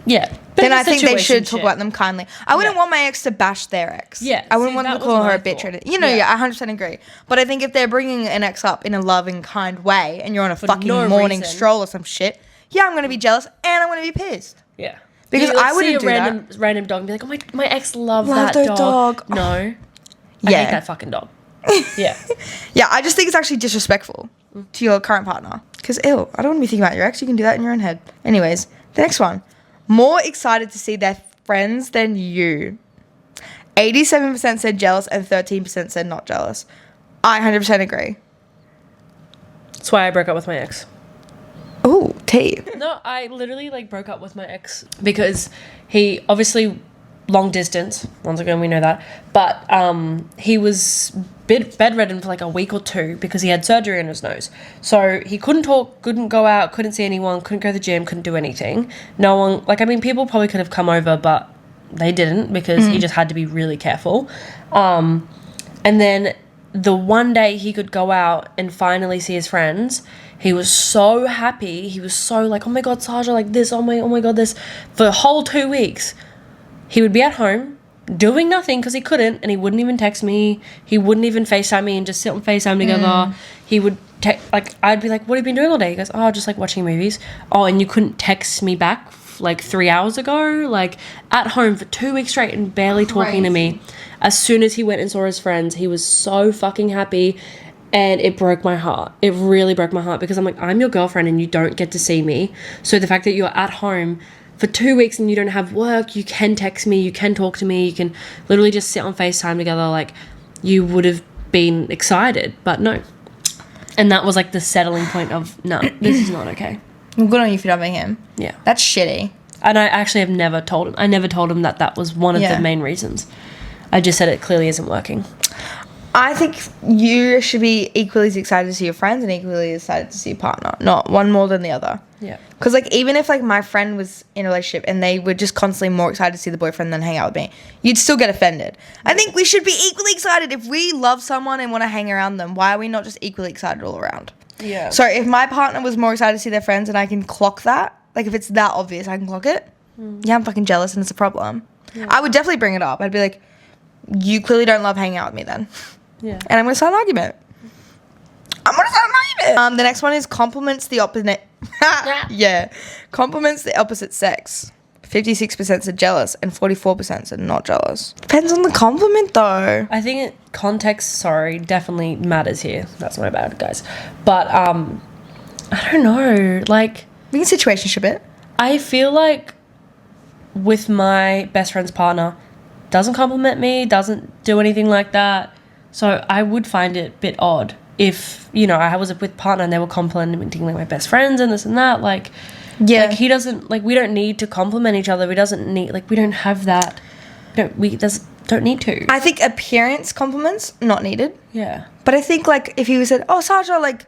yeah. Then I think they should talk about them kindly. I wouldn't want my ex to bash their ex. Yeah. I wouldn't want them to call her a bitch. I 100% agree. But I think if they're bringing an ex up in a loving, kind way, and you're on a fucking morning stroll or some shit, yeah, I'm going to be jealous and I'm going to be pissed. Yeah. Because I wouldn't see a random dog and be like, oh, my ex loved that dog. No. I hate that fucking dog. Yeah. Yeah, I just think it's actually disrespectful to your current partner. Because, ew, I don't want to be thinking about your ex. You can do that in your own head. Anyways, the next one. More excited to see their friends than you. 87% said jealous and 13% said not jealous. I 100% agree. That's why I broke up with my ex. Ooh, tea. No, I literally broke up with my ex because he obviously long distance. Once again, we know that. But he was bedridden for a week or two because he had surgery on his nose. So he couldn't talk, couldn't go out, couldn't see anyone, couldn't go to the gym, couldn't do anything. No one, people probably could have come over, but they didn't because he just had to be really careful. And then the one day he could go out and finally see his friends, he was so happy. He was so oh my God, Saja, this, oh my God, this. For the whole 2 weeks, he would be at home doing nothing because he couldn't, and he wouldn't even text me. He wouldn't even FaceTime me and just sit on FaceTime together. He would I'd be like, what have you been doing all day? He goes, oh, just watching movies. Oh, and you couldn't text me back 3 hours ago? At home for 2 weeks straight and barely talking to me. As soon as he went and saw his friends, he was so fucking happy, and it broke my heart. It really broke my heart because I'm I'm your girlfriend and you don't get to see me. So the fact that you're at home for 2 weeks and you don't have work, you can text me, you can talk to me, you can literally just sit on FaceTime together, you would have been excited, but no. And that was the settling point of, no, this is not okay. Well, good on you for dumping him. Yeah. That's shitty. And I actually have never told him. I never told him that was one of the main reasons. I just said it clearly isn't working. I think you should be equally as excited to see your friends and equally as excited to see your partner. Not one more than the other. Yeah. Because, even if, my friend was in a relationship and they were just constantly more excited to see the boyfriend than hang out with me, you'd still get offended. I think we should be equally excited. If we love someone and want to hang around them, why are we not just equally excited all around? Yeah. So, if my partner was more excited to see their friends and I can clock that, if it's that obvious, I can clock it, yeah, I'm fucking jealous and it's a problem. Yeah. I would definitely bring it up. I'd be like, you clearly don't love hanging out with me then. Yeah. And I'm going to start an argument. The next one is compliments the opposite. Yeah. Compliments the opposite sex. 56% said jealous and 44% said not jealous. Depends on the compliment though. I think context, definitely matters here. That's my bad, guys. But, I don't know. We can situationship it. I feel with my best friend's partner, doesn't compliment me, doesn't do anything like that. So I would find it a bit odd if, I was with a partner and they were complimenting my best friends and this and that. Yeah. He doesn't, we don't need to compliment each other. We doesn't need, we don't have that. Don't need to. I think appearance compliments, not needed. Yeah. But I think, if he said, oh, Sasha,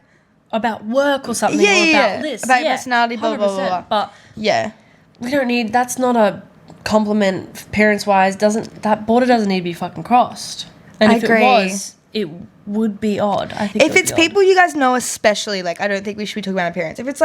about work or something, or about this. About your personality, blah, blah, blah, blah. But yeah. We don't need, that's not a compliment appearance-wise. That border doesn't need to be fucking crossed. And if agree. It was, it would be odd. I think if it's people you guys know especially, I don't think we should be talking about appearance. If it's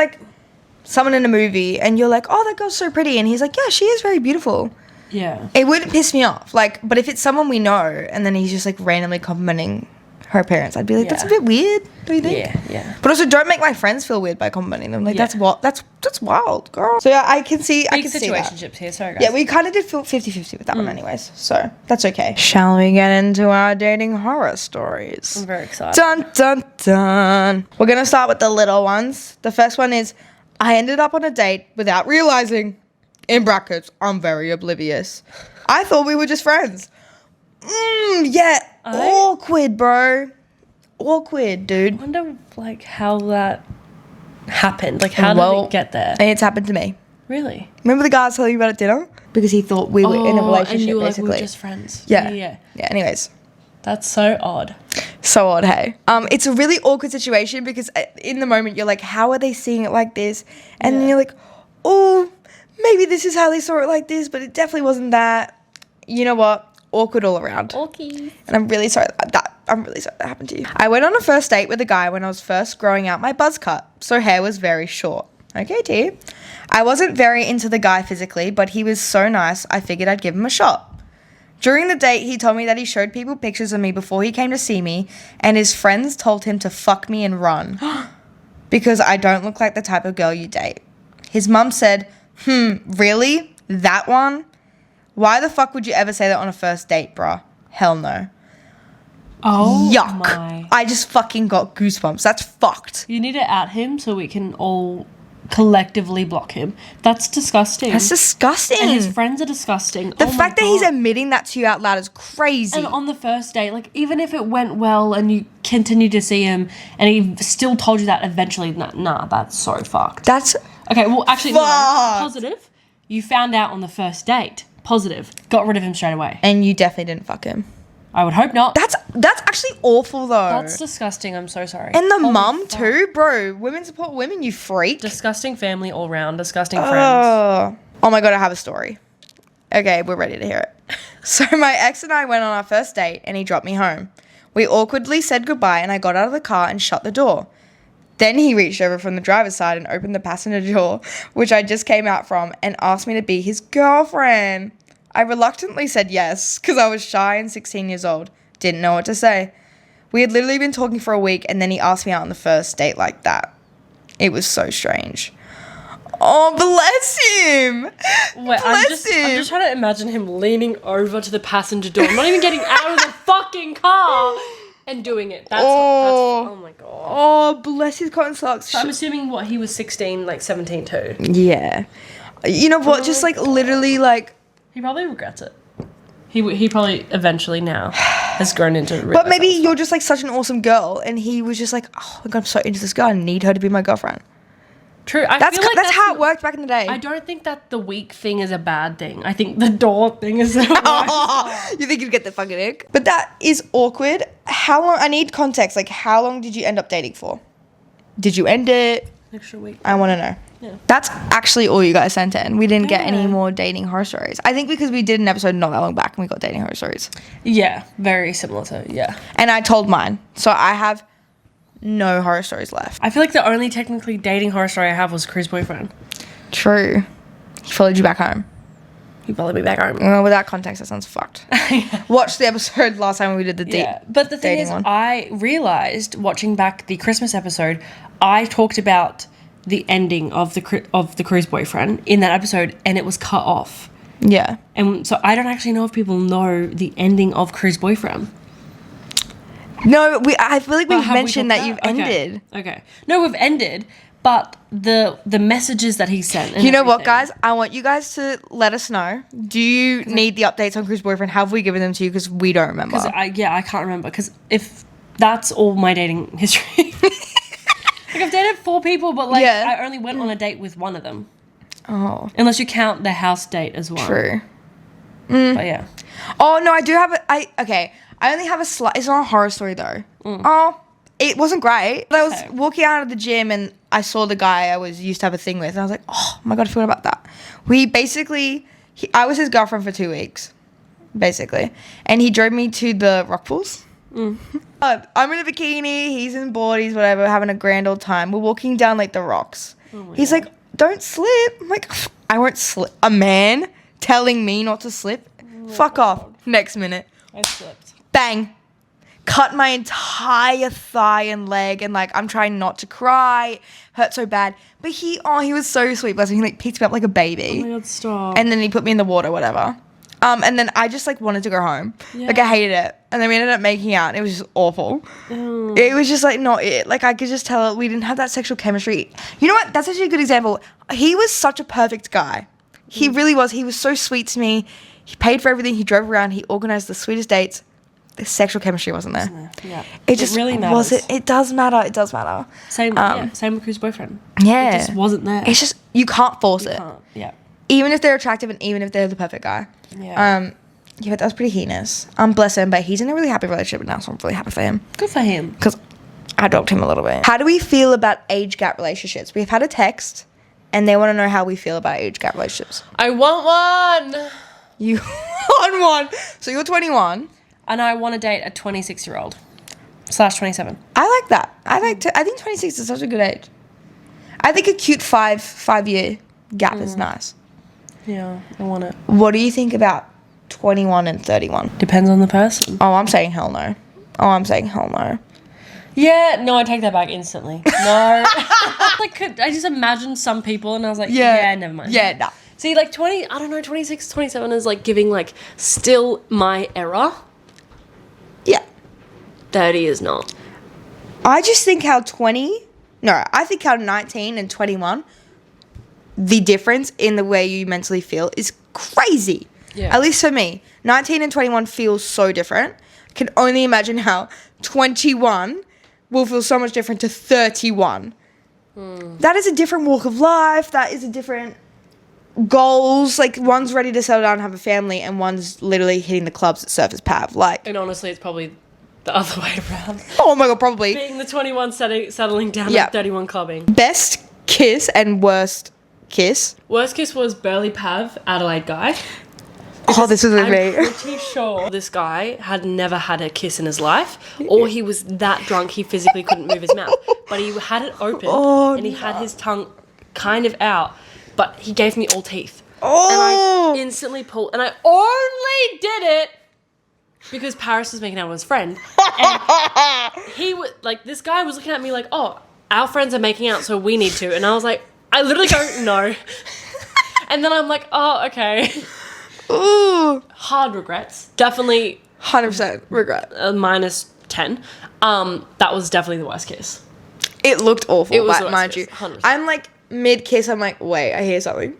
someone in a movie and you're oh, that girl's so pretty, and he's yeah, she is very beautiful. Yeah. It wouldn't piss me off. But if it's someone we know and then he's just randomly complimenting her parents, I'd be like, that's a bit weird, don't you think? Yeah. But also, don't make my friends feel weird by complimenting them. Like, that's wild, girl. So, yeah, I can see that. Situationships here, sorry, guys. Yeah, we kind of did feel 50-50 with that one anyways. So, that's okay. Shall we get into our dating horror stories? I'm very excited. Dun, dun, dun. We're going to start with the little ones. The first one is, I ended up on a date without realizing, in brackets, I'm very oblivious. I thought we were just friends. Awkward, bro. Awkward, dude. I wonder, like, how that happened. Like, how did it get there? It's happened to me. Really? Remember the guy I was telling you about at dinner? Because he thought we were in a relationship, and you were basically. like, we were just friends. Yeah, anyways. That's so odd. So odd, hey. It's a really awkward situation because in the moment you're like, how are they seeing it like this? And then you're like, oh, maybe this is how they saw it like this, but it definitely wasn't that. You know what? Awkward all around. Okay. And I'm really sorry that happened to you. I went on a first date with a guy when I was first growing out my buzz cut, so hair was very short. Okay, T. I wasn't very into the guy physically, but he was so nice, I figured I'd give him a shot. During the date, he told me that he showed people pictures of me before he came to see me, and his friends told him to fuck me and run because I don't look like the type of girl you date. His mum said, really? That one? Why the fuck would you ever say that on a first date, bruh? Hell no. Oh, yuck. my. I just fucking got goosebumps. That's fucked. You need to out him so we can all collectively block him. That's disgusting. That's disgusting. And his friends are disgusting. The fact that he's admitting that to you out loud is crazy. And on the first date, like, even if it went well and you continued to see him and he still told you that eventually, nah, that's so fucked. That's okay, well, actually, no, fucked. positive. You found out on the first date. Positive. Got rid of him straight away. And you definitely didn't fuck him. I would hope not. That's actually awful, though. That's disgusting. I'm so sorry. And the mum, too, bro. Women support women, you freak. Disgusting family all round. Disgusting friends. Oh my God, I have a story. Okay, we're ready to hear it. So my ex and I went on our first date and he dropped me home. We awkwardly said goodbye and I got out of the car and shut the door. Then he reached over from the driver's side and opened the passenger door, which I just came out from, and asked me to be his girlfriend. I reluctantly said yes, because I was shy and 16 years old. Didn't know what to say. We had literally been talking for a week, and then he asked me out on the first date like that. It was so strange. Oh, bless him. Wait, I'm just trying to imagine him leaning over to the passenger door. I'm not even getting out of the fucking car. And doing it. That's oh my God. Oh, bless his cotton socks. So I'm assuming he was 16, like 17 too. Yeah. You know what? Just like literally like. He probably regrets it. He probably eventually now has grown into it. But maybe you're just like such an awesome girl and he was just like, oh my God, I'm so into this girl. I need her to be my girlfriend. True. That's how it worked back in the day. I don't think that the weak thing is a bad thing. I think the door thing is the worst. You think you'd get the fucking ick? But that is awkward. How long? I need context. Like, how long did you end up dating for? Did you end it? Extra week. I want to know. Yeah. That's actually all you guys sent in. We didn't get any more dating horror stories. I think because we did an episode not that long back and we got dating horror stories. Yeah, very similar to, yeah. And I told mine. So I have no horror stories left. I feel like the only technically dating horror story I have was Crew's boyfriend. True. He followed you back home. He followed me back home. Well, without context, that sounds fucked. Watch the episode last time we did the But the thing is, one. I realised, watching back the Christmas episode, I talked about the ending of the Crew's boyfriend in that episode, and it was cut off. Yeah. And so I don't actually know if people know the ending of Crew's boyfriend. No, I feel like we've mentioned that you've ended. Okay. No, we've ended, but the messages that he sent. You know what, guys? I want you guys to let us know. Do you need the updates on Crew's boyfriend? Have we given them to you? Because we don't remember. I can't remember. Because if that's all my dating history. Like, I've dated 4 people, but I only went on a date with one of them. Oh. Unless you count the house date as well. True. But yeah. Oh, no, I do have okay. I only have it's not a horror story though. Oh, it wasn't great. I was walking out of the gym and I saw the guy I used to have a thing with and I was like, oh my God, I forgot about that. I was his girlfriend for 2 weeks, basically. And he drove me to the rock pools. I'm in a bikini, he's in boardies, whatever, having a grand old time. We're walking down like the rocks. He's like, don't slip. I'm like, I won't slip. A man telling me not to slip? Fuck off. Next minute. I slipped. Bang. cut my entire thigh and leg, and like I'm trying not to cry, hurt so bad. But he was so sweet, bless him. He like picked me up like a baby. Oh my God, stop. And then he put me in the water, whatever. And then I just like wanted to go home. Yeah. Like I hated it. And then we ended up making out, and it was just awful. Ew. It was just like not it. Like I could just tell we didn't have that sexual chemistry. You know what? That's actually a good example. He was such a perfect guy. He really was. He was so sweet to me. He paid for everything. He drove around. He organized the sweetest dates. The sexual chemistry wasn't there. Yeah. It just really matters. It does matter. It does matter. Same with Chris' boyfriend. Yeah. It just wasn't there. It's just, you can't force it. Can't. Yeah. Even if they're attractive and even if they're the perfect guy. Yeah. Yeah, but that was pretty heinous. Bless him, but he's in a really happy relationship now, so I'm really happy for him. Good for him. Because I dogged him a little bit. How do we feel about age gap relationships? We've had a text, and they want to know how we feel about age gap relationships. I want one. You want one. So you're 21. And I want to date a 26-year-old / 27. I like that. I think 26 is such a good age. I think a cute 5-year gap is nice. Yeah, I want it. What do you think about 21 and 31? Depends on the person. Oh, I'm saying hell no. Yeah, no, I take that back instantly. No. Like, I just imagined some people and I was like, yeah never mind. Yeah, nah. See, like 26, 27 is like giving like still my era. Yeah. 30 is not. I just think how 19 and 21, the difference in the way you mentally feel is crazy. Yeah. At least for me. 19 and 21 feels so different. I can only imagine how 21 will feel so much different to 31. That is a different walk of life. That is a different goals. Like, one's ready to settle down and have a family, and one's literally hitting the clubs at Surfers Pav. Like, and honestly, it's probably the other way around. Oh my God, probably. Being the 21 settling down at 31 clubbing. Best kiss and worst kiss. Worst kiss was Burley Pav, Adelaide guy. Oh, this is with me. I'm pretty sure this guy had never had a kiss in his life, or he was that drunk he physically couldn't move his mouth. But he had it open, and he had his tongue kind of out, but he gave me all teeth. Oh. And I instantly pulled, and I only did it because Paris was making out with his friend. And he was like, this guy was looking at me like, oh, our friends are making out, so we need to. And I was like, I literally don't know. And then I'm like, oh, okay. Ooh. Hard regrets. Definitely 100% regret. Minus 10. That was definitely the worst kiss. It looked awful, it was but mind you. 100%. I'm like mid-kiss, I'm like, wait, I hear something.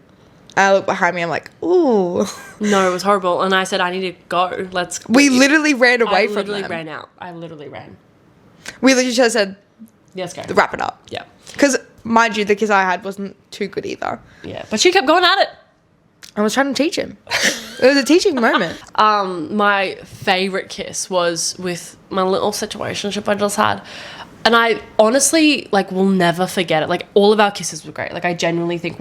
I look behind me, I'm like, ooh. No, it was horrible. And I said, I need to go. We literally ran away from them. I literally ran out. I literally ran. We literally just said, let's go. Wrap it up. Yeah. Because, mind you, the kiss I had wasn't too good either. Yeah. But she kept going at it. I was trying to teach him. It was a teaching moment. My favourite kiss was with my little situationship I just had. And I honestly, like, will never forget it. Like, all of our kisses were great. Like, I genuinely think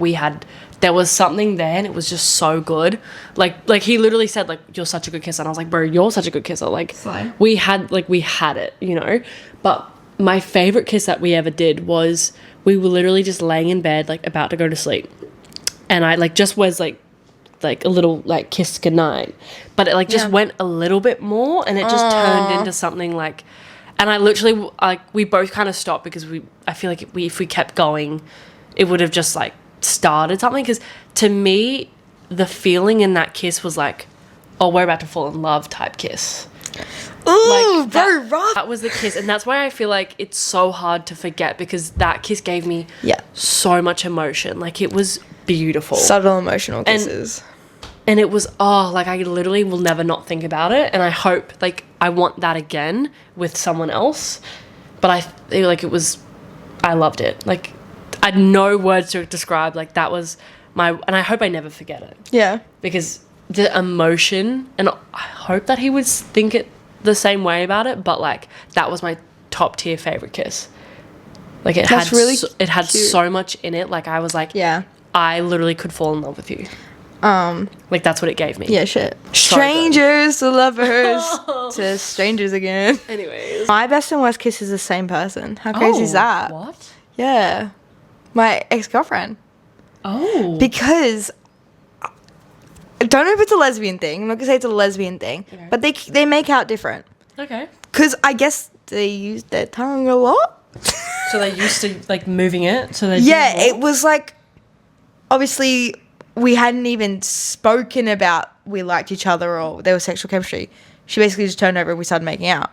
there was something there and it was just so good. Like he literally said, like, you're such a good kisser. And I was like, bro, you're such a good kisser. Like, fine. we had it, you know? But my favourite kiss that we ever did was we were literally just laying in bed, like, about to go to sleep. And I, like, just was, like a little, like, kiss goodnight. But it, like, just went a little bit more and it just turned into something, like... And I literally, like, we both kind of stopped because I feel like if we kept going, it would have just, like, started something. Because to me, the feeling in that kiss was like, oh, we're about to fall in love type kiss. Ooh, like, very rough. That was the kiss. And that's why I feel like it's so hard to forget because that kiss gave me so much emotion. Like, it was beautiful. Subtle emotional kisses. And it was, like, I literally will never not think about it. And I hope, like, I want that again with someone else. But I loved it. Like, I had no words to describe. Like, that was and I hope I never forget it. Yeah. Because the emotion, and I hope that he would think it the same way about it. But, like, that was my top tier favorite kiss. Like, it had so much in it. Like, I was like, I literally could fall in love with you. Like, that's what it gave me. Yeah, shit. Strangers to lovers to strangers again. Anyways. My best and worst kiss is the same person. How crazy is that? What? Yeah. My ex-girlfriend. Oh. Because I don't know if it's a lesbian thing. I'm not going to say it's a lesbian thing. Okay. But they make out different. Okay. Because I guess they used their tongue a lot. So they used to, like, moving it? So they Yeah, it was like, obviously, we hadn't even spoken about we liked each other or there was sexual chemistry. She basically just turned over and we started making out.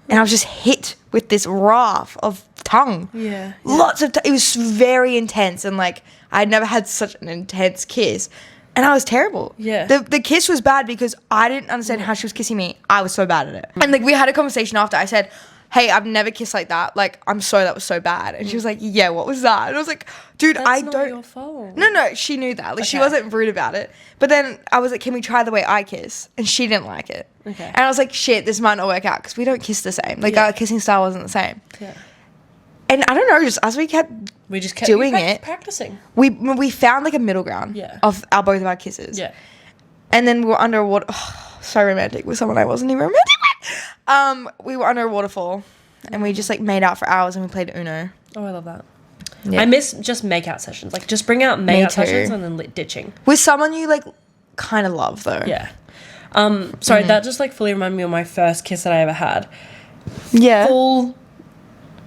And I was just hit with this raft of tongue. Yeah. Lots of it was very intense, and like I'd never had such an intense kiss. And I was terrible. Yeah. The kiss was bad because I didn't understand how she was kissing me. I was so bad at it. And like we had a conversation after. I said, "Hey, I've never kissed like that. Like, I'm sorry that was so bad." And she was like, "Yeah, what was that?" And I was like, "Dude, I That's don't." not your fault. No, she knew that. Like, she Okay. wasn't rude about it. But then I was like, "Can we try the way I kiss?" And she didn't like it. Okay. And I was like, "Shit, this might not work out because we don't kiss the same. Like, Yeah. our kissing style wasn't the same." Yeah. And I don't know, just as we kept We just kept doing it, practicing. we found like a middle ground Yeah. of both of our kisses. Yeah. And then we were under a water. Oh, so romantic with someone I wasn't even romantic with. We were under a waterfall, and we just like made out for hours, and we played Uno. Oh, I love that. Yeah. I miss just make-out sessions. Like, just bring out make-out too. sessions and then ditching. With someone you like kind of love though. Yeah. Sorry, that just like fully reminded me of my first kiss that I ever had. Yeah. Full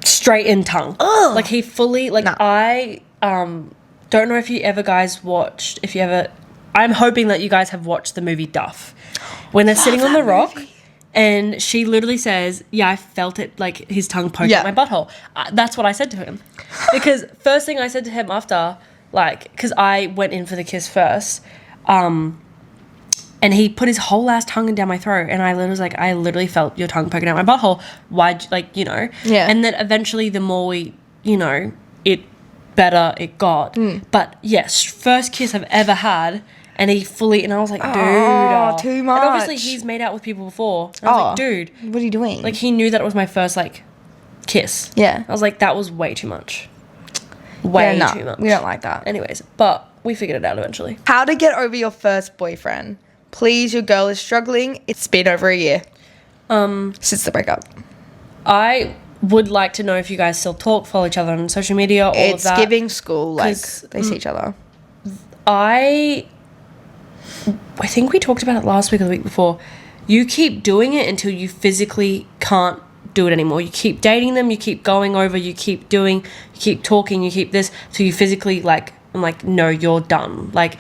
straight in tongue. Ugh. Like he fully like Nah. I don't know if you ever guys watched I'm hoping that you guys have watched the movie Duff. When they're sitting on the rock and she literally says, "Yeah, I felt it like his tongue poking at my butthole." That's what I said to him. Because first thing I said to him after, like, cuz I went in for the kiss first, and he put his whole ass tongue down my throat, and I literally felt your tongue poking out my butthole. Why'd, like, you know? Yeah. And then eventually the more we, you know, better it got. But yes, first kiss I've ever had, and and I was like, dude. Too much. And obviously he's made out with people before. And I was like, dude. What are you doing? Like, he knew that it was my first, like, kiss. Yeah. I was like, that was way too much. Way Yeah, too much. we don't like that. Anyways, but we figured it out eventually. How to get over your first boyfriend? Please, your girl is struggling. It's been over a year. Since the breakup. I would like to know if you guys still talk, follow each other on social media, all It's of that. giving school, like 'Cause, they see each other. I think we talked about it last week or the week before. You keep doing it until you physically can't do it anymore. You keep dating them, you keep going over, you keep talking, you keep this, so you physically, like, I'm like, no, you're done. Like,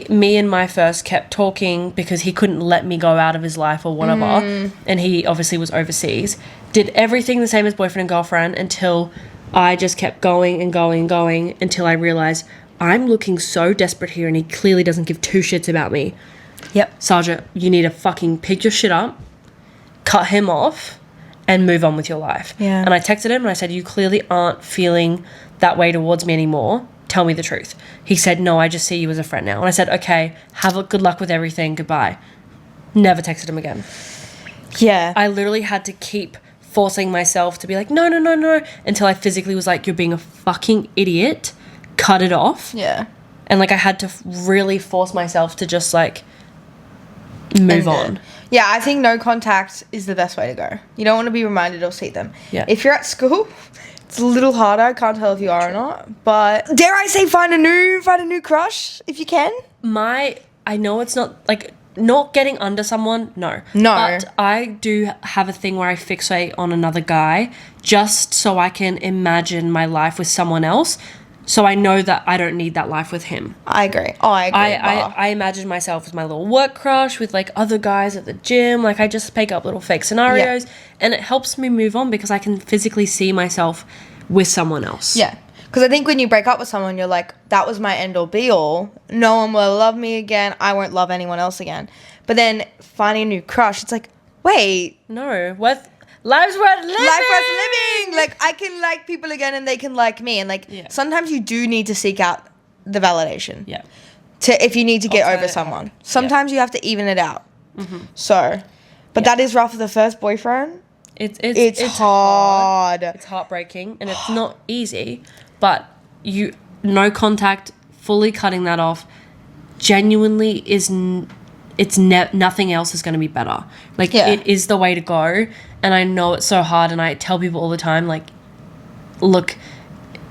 me and my first kept talking because he couldn't let me go out of his life or whatever, and he obviously was overseas. Did everything the same as boyfriend and girlfriend until I just kept going and going and going until I realised I'm looking so desperate here and he clearly doesn't give two shits about me. Yep. Sergeant, you need to fucking pick your shit up, cut him off, and move on with your life. Yeah. And I texted him and I said, you clearly aren't feeling that way towards me anymore. Tell me the truth. He said, no, I just see you as a friend now. And I said, okay, good luck with everything. Goodbye. Never texted him again. Yeah. I literally had to keep forcing myself to be like, no, until I physically was like, you're being a fucking idiot. Cut it off. Yeah. And like I had to really force myself to just like move on. Yeah, I think no contact is the best way to go. You don't want to be reminded or see them. Yeah. If you're at school, it's a little harder. I can't tell if you are or not. But dare I say, find a new crush if you can. I know it's not like not getting under someone, no. No. But I do have a thing where I fixate on another guy just so I can imagine my life with someone else. So I know that I don't need that life with him. I agree. Oh, I agree. I imagine myself as my little work crush with like other guys at the gym. Like I just make up little fake scenarios and it helps me move on because I can physically see myself with someone else. Yeah. Because I think when you break up with someone, you're like, that was my end all be all. No one will love me again. I won't love anyone else again. But then finding a new crush, it's like, wait. No, life's worth living. Life worth living. Like, I can like people again and they can like me. And like, sometimes you do need to seek out the validation. Yeah. If you need to get over someone. Sometimes you have to even it out. Mm-hmm. So, but that is rough for the first boyfriend. It's hard. It's heartbreaking and it's not easy, but no contact, fully cutting that off, genuinely nothing else is going to be better. Like it is the way to go, and I know it's so hard, and I tell people all the time, like, look,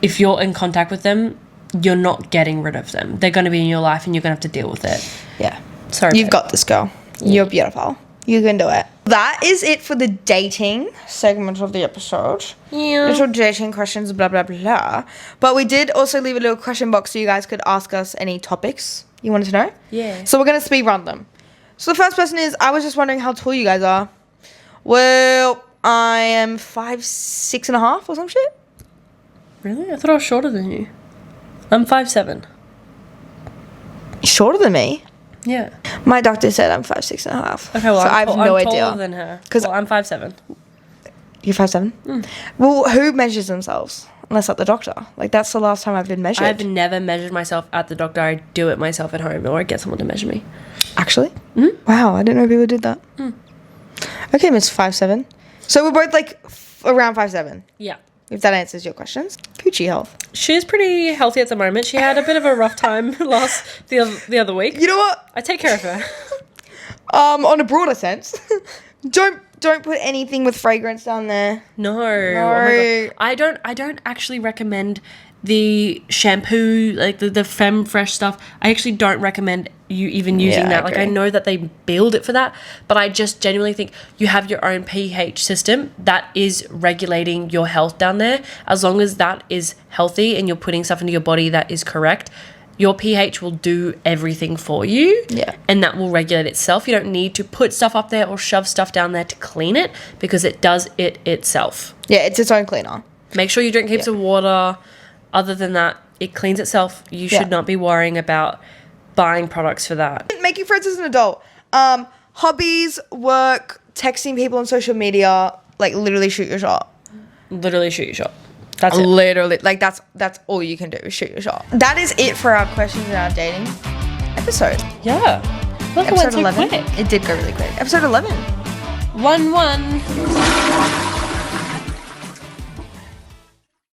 if you're in contact with them, you're not getting rid of them. They're going to be in your life and you're going to have to deal with it. Yeah. Sorry. You've got this, girl. You're beautiful. You can do it. That is it for the dating segment of the episode. Yeah. Little dating questions, blah, blah, blah. But we did also leave a little question box so you guys could ask us any topics you wanted to know. Yeah. So we're going to speed run them. So the first person is, I was just wondering how tall you guys are. Well, I am 5'6.5" or some shit. Really? I thought I was shorter than you. I'm 5'7". Shorter than me? Yeah. My doctor said I'm 5'6.5". Okay, well, so I have no I'm idea. taller than her. Because I'm 5'7". You're 5'7"? Well, who measures themselves? Unless at the doctor. Like, that's the last time I've been measured. I've never measured myself at the doctor. I do it myself at home, or I get someone to measure me. Actually? Wow, I didn't know people did that. Okay, Miss 5'7". So we're both like around 5'7". Yeah. If that answers your questions. Coochie health. She's pretty healthy at the moment. She had a bit of a rough time the other week. You know what? I take care of her. On a broader sense, don't put anything with fragrance down there. No. Oh my God. I don't actually recommend the shampoo, like the Femme Fresh stuff. I actually don't recommend you even using that. Like, I know that they build it for that, but I just genuinely think you have your own pH system that is regulating your health down there. As long as that is healthy and you're putting stuff into your body that is correct, your pH will do everything for you. Yeah. And that will regulate itself. You don't need to put stuff up there or shove stuff down there to clean it, because it does it itself. Yeah, it's its own cleaner. Make sure you drink heaps of water. Other than that, it cleans itself. You should not be worrying about buying products for that. Making friends as an adult. Hobbies, work, texting people on social media, like literally shoot your shot. Literally shoot your shot. That's it. Literally, like that's all you can do is shoot your shot. That is it for our questions in our dating episode. Yeah. Look, it went Episode so 11. quick. It did go really quick. Episode 11. 1-1.